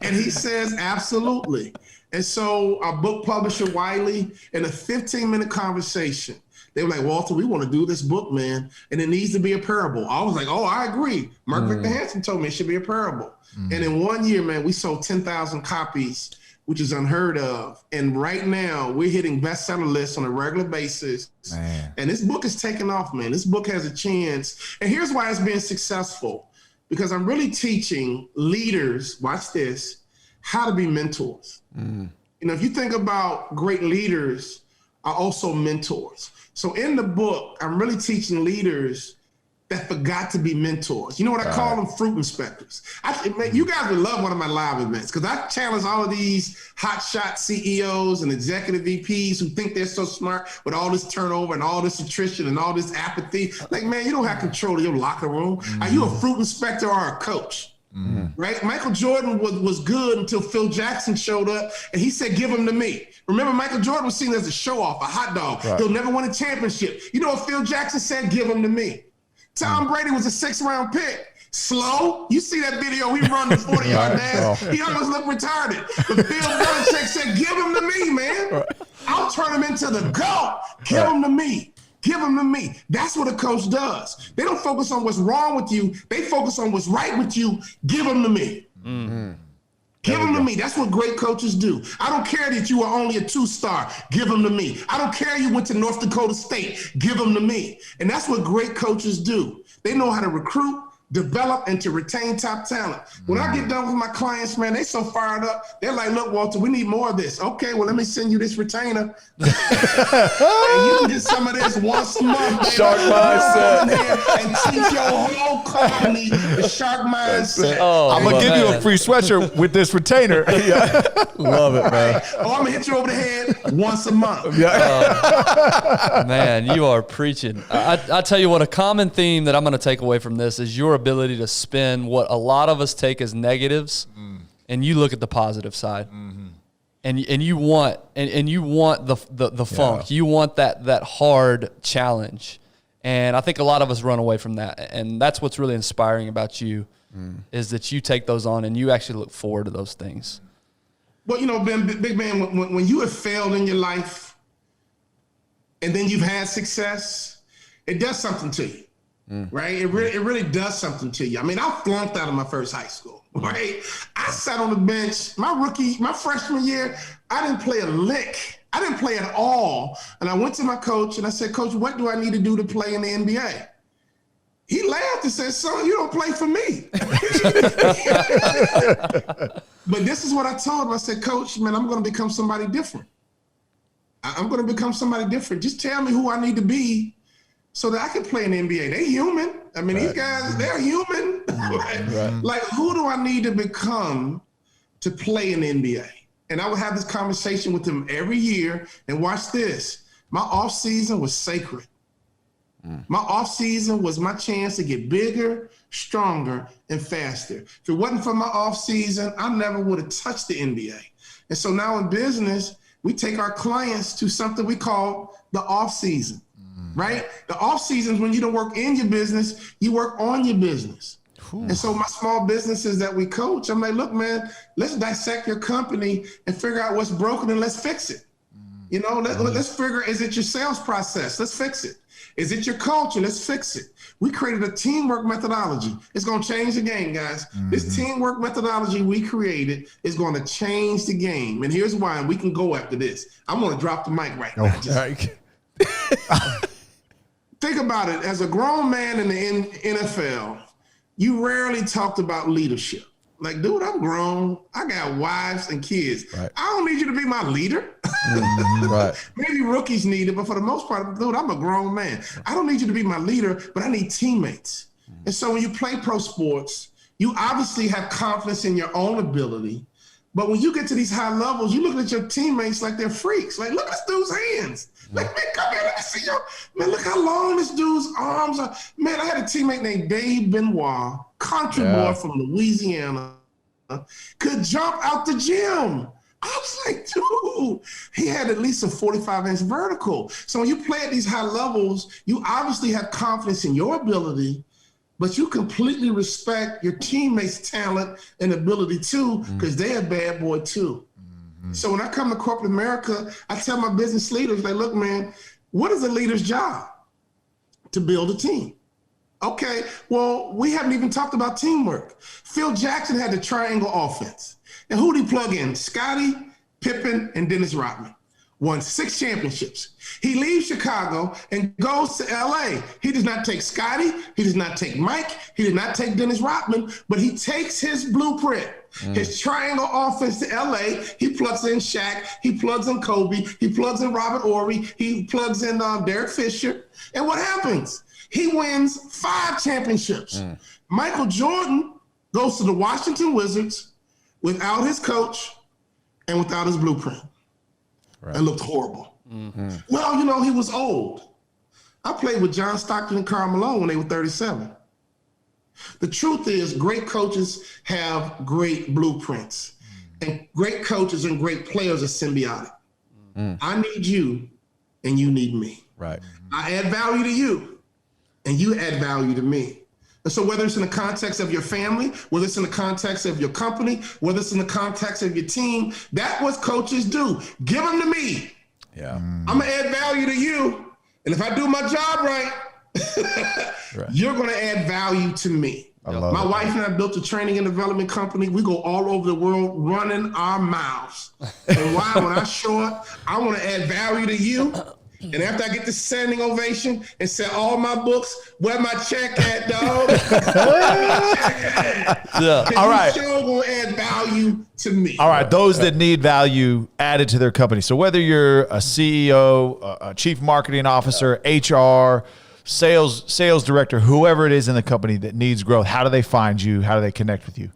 And he says, absolutely. And so our book publisher, Wiley, in a 15-minute conversation, they were like, Walter, we want to do this book, man, and it needs to be a parable. I was like, oh, I agree. Mark Victor Hansen told me it should be a parable. And in 1 year, man, we sold 10,000 copies, which is unheard of. And right now, we're hitting bestseller lists on a regular basis. Man. And this book is taking off, man. This book has a chance. And here's why it's been successful. Because I'm really teaching leaders, watch this, how to be mentors. If you think about great leaders are also mentors. So in the book, I'm really teaching leaders that forgot to be mentors. You know what I call them? Fruit inspectors. You guys would love one of my live events because I challenge all of these hotshot CEOs and executive VPs who think they're so smart with all this turnover and all this attrition and all this apathy. Like, man, you don't have control of your locker room. Are you a fruit inspector or a coach? Right? Michael Jordan was good until Phil Jackson showed up and he said, give him to me. Remember, Michael Jordan was seen as a show off, a hot dog. Right. He'll never win a championship. You know what Phil Jackson said? Give him to me. Tom Brady was a 6th-round pick. Slow. You see that video? He run the 40-yard dash. He almost looked retarded. But Bill Belichick said, give him to me, man. Right. I'll turn him into the GOAT. Give him to me. Give them to me. That's what a coach does. They don't focus on what's wrong with you. They focus on what's right with you. Give them to me. Give them to me. That's what great coaches do. I don't care that you are only a 2-star. Give them to me. I don't care you went to North Dakota State. Give them to me. And that's what great coaches do. They know how to recruit, develop, and to retain top talent. When I get done with my clients, man, they so fired up. They're like, look, Walter, we need more of this. Okay, well, let me send you this retainer. And you can get some of this once a month. Baby. Shark mindset. And teach your whole company the shark mindset. I'm going to give you a free sweatshirt with this retainer. Love it, man. I'm going to hit you over the head once a month. Man, you are preaching. I tell you what, a common theme that I'm going to take away from this is your ability to spin what a lot of us take as negatives, and you look at the positive side, and you want the funk. You want that hard challenge, and I think a lot of us run away from that, and that's what's really inspiring about you, is that you take those on and you actually look forward to those things. Well, Ben, big man, when you have failed in your life, and then you've had success, it does something to you. Right? It really does something to you. I mean, I flunked out of my first high school, right? I sat on the bench. My freshman year, I didn't play a lick. I didn't play at all. And I went to my coach and I said, Coach, what do I need to do to play in the NBA? He laughed and said, son, you don't play for me. But this is what I told him. I said, Coach, man, I'm going to become somebody different. I'm going to become somebody different. Just tell me who I need to be so that I can play in the NBA. They're human. I mean, these guys, they're human. Like, who do I need to become to play in the NBA? And I would have this conversation with them every year. And watch this. My off season was sacred. My off season was my chance to get bigger, stronger, and faster. If it wasn't for my off season, I never would have touched the NBA. And so now in business, we take our clients to something we call the off season. Right? The off seasons when you don't work in your business, you work on your business. And so my small businesses that we coach, I'm like, look, man, let's dissect your company and figure out what's broken and let's fix it. Let's figure, is it your sales process? Let's fix it. Is it your culture? Let's fix it. We created a teamwork methodology. It's going to change the game, guys. This teamwork methodology we created is going to change the game. And here's why. We can go after this. I'm going to drop the mic right now. Think about it. As a grown man in the NFL, you rarely talked about leadership. Like, dude, I'm grown. I got wives and kids. Right. I don't need you to be my leader. Right. Maybe rookies need it, but for the most part, dude, I'm a grown man. I don't need you to be my leader, but I need teammates. And so when you play pro sports, you obviously have confidence in your own ability. But when you get to these high levels, you look at your teammates like they're freaks. Like, look at this dude's hands. Like, man, come here, let me see your, man, look how long this dude's arms are. Man, I had a teammate named Dave Benoit, country boy from Louisiana, could jump out the gym. I was like, dude, he had at least a 45-inch vertical. So when you play at these high levels, you obviously have confidence in your ability, but you completely respect your teammates' talent and ability too, because they're a bad boy too. So when I come to corporate America, I tell my business leaders, like, look, man, what is a leader's job? To build a team. Okay, well, we haven't even talked about teamwork. Phil Jackson had the triangle offense. And who did he plug in? Scottie, Pippen, and Dennis Rodman. Won 6 championships. He leaves Chicago and goes to LA. He does not take Scottie. He does not take Mike. He did not take Dennis Rodman, but he takes his blueprint, his triangle offense to LA. He plugs in Shaq. He plugs in Kobe. He plugs in Robert Horry. He plugs in Derek Fisher. And what happens? He wins 5 championships. Michael Jordan goes to the Washington Wizards without his coach and without his blueprint. Right. And looked horrible. Well, you know, he was old. I played with John Stockton and Karl Malone when they were 37. The truth is, great coaches have great blueprints. And great coaches and great players are symbiotic. I need you, and you need me. Right. I add value to you, and you add value to me. And so whether it's in the context of your family, whether it's in the context of your company, whether it's in the context of your team, that's what coaches do. Give them to me. Yeah. I'm going to add value to you. And if I do my job right, you're going to add value to me. My wife and I built a training and development company. We go all over the world running our mouths. And why? When I show up, I want to add value to you. And after I get the standing ovation and sell all my books, where my check at, dog? All right. You're going to add value to me. All right. Those that need value added to their company. So whether you're a CEO, a chief marketing officer, HR, sales director, whoever it is in the company that needs growth, how do they find you? How do they connect with you?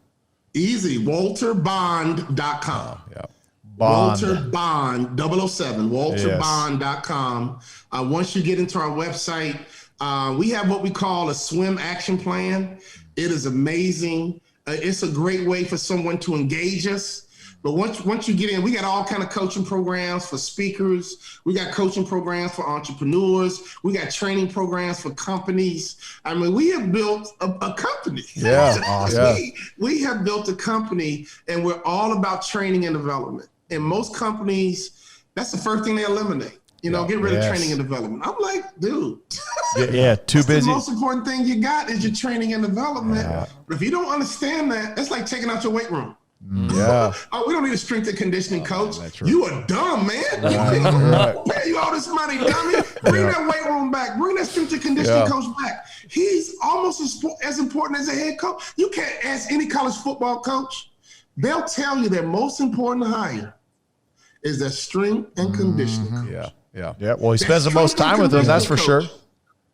Easy. WalterBond.com. Bond. Walter Bond 007, WalterBond.com. Once you get into our website, we have what we call a swim action plan. It is amazing. It's a great way for someone to engage us. But once you get in, we got all kind of coaching programs for speakers. We got coaching programs for entrepreneurs. We got training programs for companies. I mean, we have built a company. Yeah, awesome. We have built a company, and we're all about training and development. And most companies, that's the first thing they eliminate. You know, get rid of training and development. I'm like, dude. Too busy. The most important thing you got is your training and development. Yeah. But if you don't understand that, that's like taking out your weight room. Yeah. Oh, we don't need a strength and conditioning coach. Man, you are dumb, man. Pay you all this money, dummy. Bring that weight room back. Bring that strength and conditioning coach back. He's almost as important as a head coach. You can't ask any college football coach. They'll tell you their most important hire is their strength and conditioning coach. Yeah. Well, he spends the most time with them, that's for sure.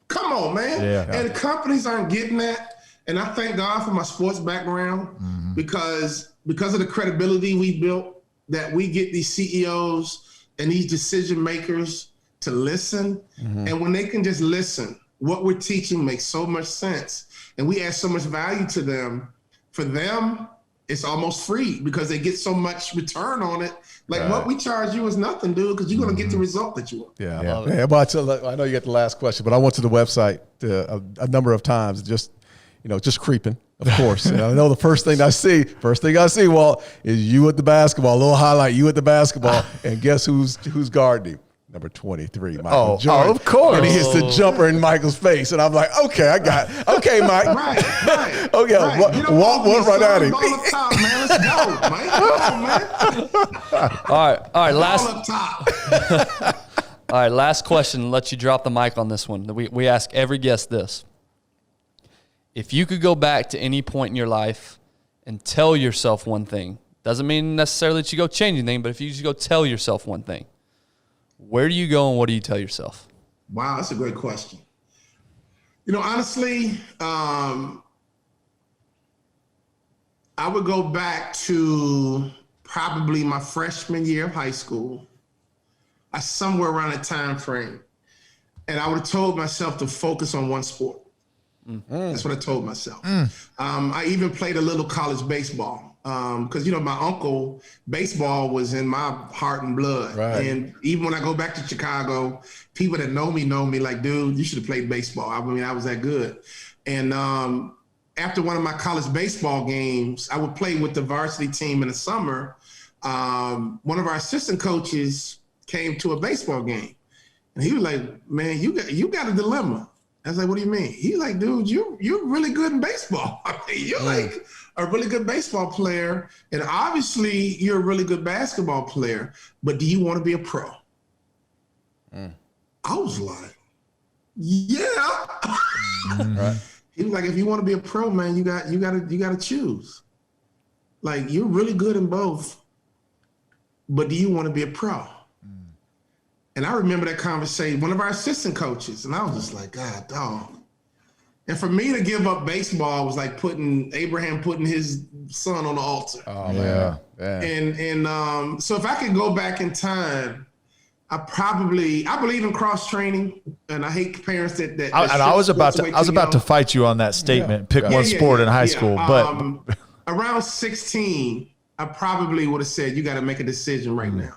Come on, man. And companies aren't getting that. And I thank God for my sports background because of the credibility we built, that we get these CEOs and these decision makers to listen. And when they can just listen, what we're teaching makes so much sense. And we add so much value to them. For them, it's almost free because they get so much return on it. Like what we charge you is nothing, dude, because you're going to get the result that you want. But I know you got the last question, but I went to the website a number of times, just creeping, of course. And I know the first thing I see, Walt, is you at the basketball, a little highlight, you at the basketball, and guess who's guarding him? Number 23, Michael Jordan. Oh, of course. And he hits the jumper in Michael's face. And I'm like, okay, Mike. Right. Okay, Walt right at him. Let's go, man. All right. All right, last question. Let you drop the mic on this one. We ask every guest this. If you could go back to any point in your life and tell yourself one thing, doesn't mean necessarily that you go change anything, but if you just go tell yourself one thing, where do you go and what do you tell yourself? Wow, that's a great question. Honestly, I would go back to probably my freshman year of high school, somewhere around that time frame. And I would have told myself to focus on one sport. That's what I told myself. I even played a little college baseball because, my uncle, baseball was in my heart and blood. Right. And even when I go back to Chicago, people that know me like, dude, you should have played baseball. I mean, I was that good. And after one of my college baseball games, I would play with the varsity team in the summer. One of our assistant coaches came to a baseball game. And he was like, man, you got a dilemma. I was like, what do you mean? He's like, dude, you're really good in baseball. I mean, you're like a really good baseball player. And obviously you're a really good basketball player, but do you want to be a pro? I was like, yeah. Right. He was like, if you want to be a pro, man, you got to choose. Like, you're really good in both, but do you want to be a pro? And I remember that conversation, one of our assistant coaches, and I was just like, God, dog. And for me to give up baseball was like Abraham putting his son on the altar. Oh, man. And so if I could go back in time, I believe in cross training, and I hate parents that I was about to fight you on that statement. Pick one sport in high school, but around 16, I probably would have said you got to make a decision right now.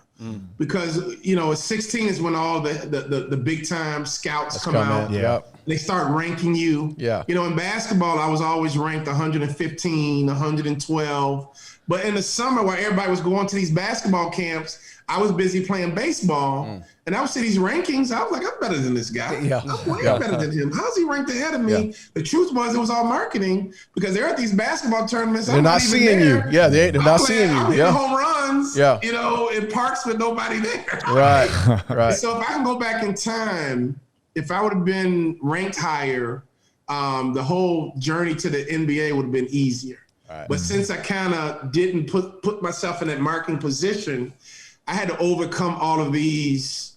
Because at 16 is when all the big time scouts come out. They start ranking you. In basketball, I was always ranked 115, 112. But in the summer, while everybody was going to these basketball camps, I was busy playing baseball. And I would see these rankings. I was like, I'm better than this guy. I'm way better than him. How's he ranked ahead of me? The truth was, it was all marketing because they're at these basketball tournaments. They're not seeing you. Yeah, they're not seeing you. I'm hitting home runs, in parks with nobody there. Right, right. So if I can go back in time, if I would have been ranked higher, the whole journey to the NBA would have been easier. Right. But since I kind of didn't put myself in that marking position, I had to overcome all of these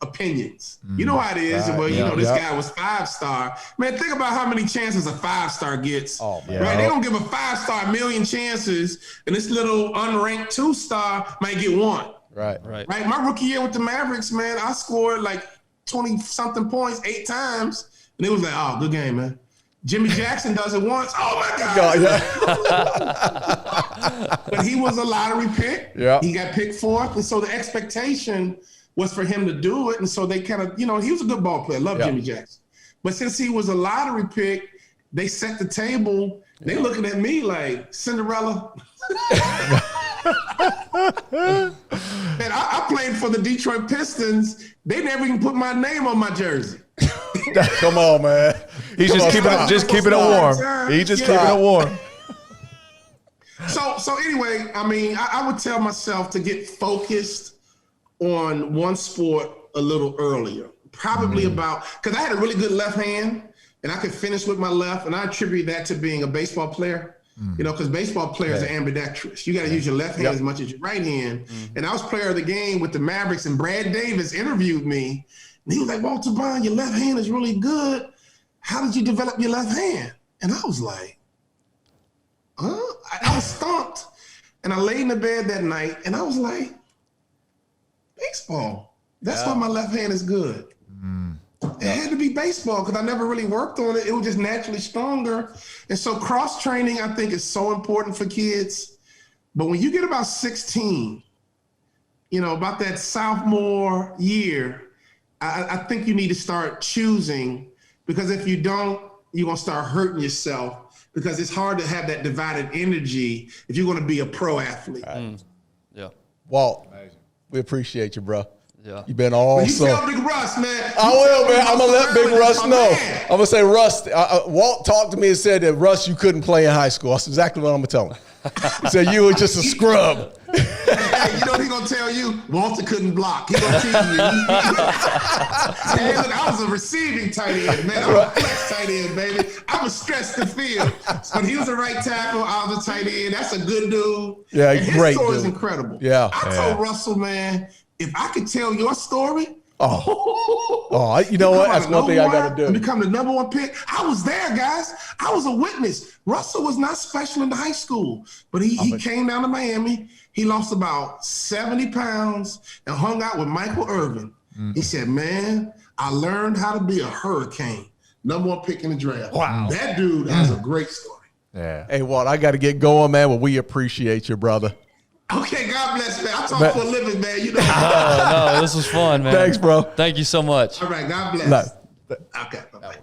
opinions. You know how it is. Right. Well, this guy was 5-star. Man, think about how many chances a 5-star gets. Oh, man. Right? They don't give a 5-star a million chances, and this little unranked 2-star might get one. Right. My rookie year with the Mavericks, man, I scored like 20-something points 8 times, and it was like, oh, good game, man. Jimmy Jackson does it once. Oh, my God. But he was a lottery pick. Yeah. He got picked 4th. And so the expectation was for him to do it. And so they kind of, he was a good ball player. Love Jimmy Jackson. But since he was a lottery pick, they set the table. They looking at me like Cinderella. Man, I played for the Detroit Pistons. They never even put my name on my jersey. Come on, man. He's just keeping it warm. He's just keeping it warm. So anyway, I mean, I would tell myself to get focused on one sport a little earlier. Probably because I had a really good left hand and I could finish with my left, and I attribute that to being a baseball player. Because baseball players are ambidextrous. You got to use your left hand as much as your right hand. And I was player of the game with the Mavericks, and Brad Davis interviewed me. And he was like, Walter Bond, your left hand is really good. How did you develop your left hand? And I was like, huh? I was stumped. And I laid in the bed that night, and I was like, baseball. That's why my left hand is good. It had to be baseball because I never really worked on it. It was just naturally stronger. And so cross training, I think, is so important for kids. But when you get about 16, about that sophomore year, I think you need to start choosing, because if you don't, you're going to start hurting yourself, because it's hard to have that divided energy if you're going to be a pro athlete. Yeah. Walt, we appreciate you, bro. Yeah. You've been awesome. You tell Big Russ, man. I will, man. I'm going to let Big Russ know. I'm going to say, Russ, Walt talked to me and said that, Russ, you couldn't play in high school. That's exactly what I'm going to tell him. He said, you were just a scrub. Hey, you know what he gonna tell you? Walter couldn't block. He gonna tease you. Hey, look, I was a receiving tight end, man. I'm a flex tight end, baby. I was stretched the field. When he was a right tackle, I was a tight end. That's a good dude. Yeah, and great his story is dude. incredible. Yeah. I told Russell, man, if I could tell your story. You know what? That's one thing I got to do. And become the number one pick. I was there, guys. I was a witness. Russell was not special in the high school, but he came down to Miami. He lost about 70 pounds and hung out with Michael Irvin. He said, man, I learned how to be a hurricane. Number one pick in the draft. Wow. That dude has a great story. Yeah. Hey, Walt, I got to get going, man. Well, we appreciate you, brother. Okay, God bless, man. I talk for a living, man. You know. No, this was fun, man. Thanks, bro. Thank you so much. All right, God bless. No. Okay, bye-bye.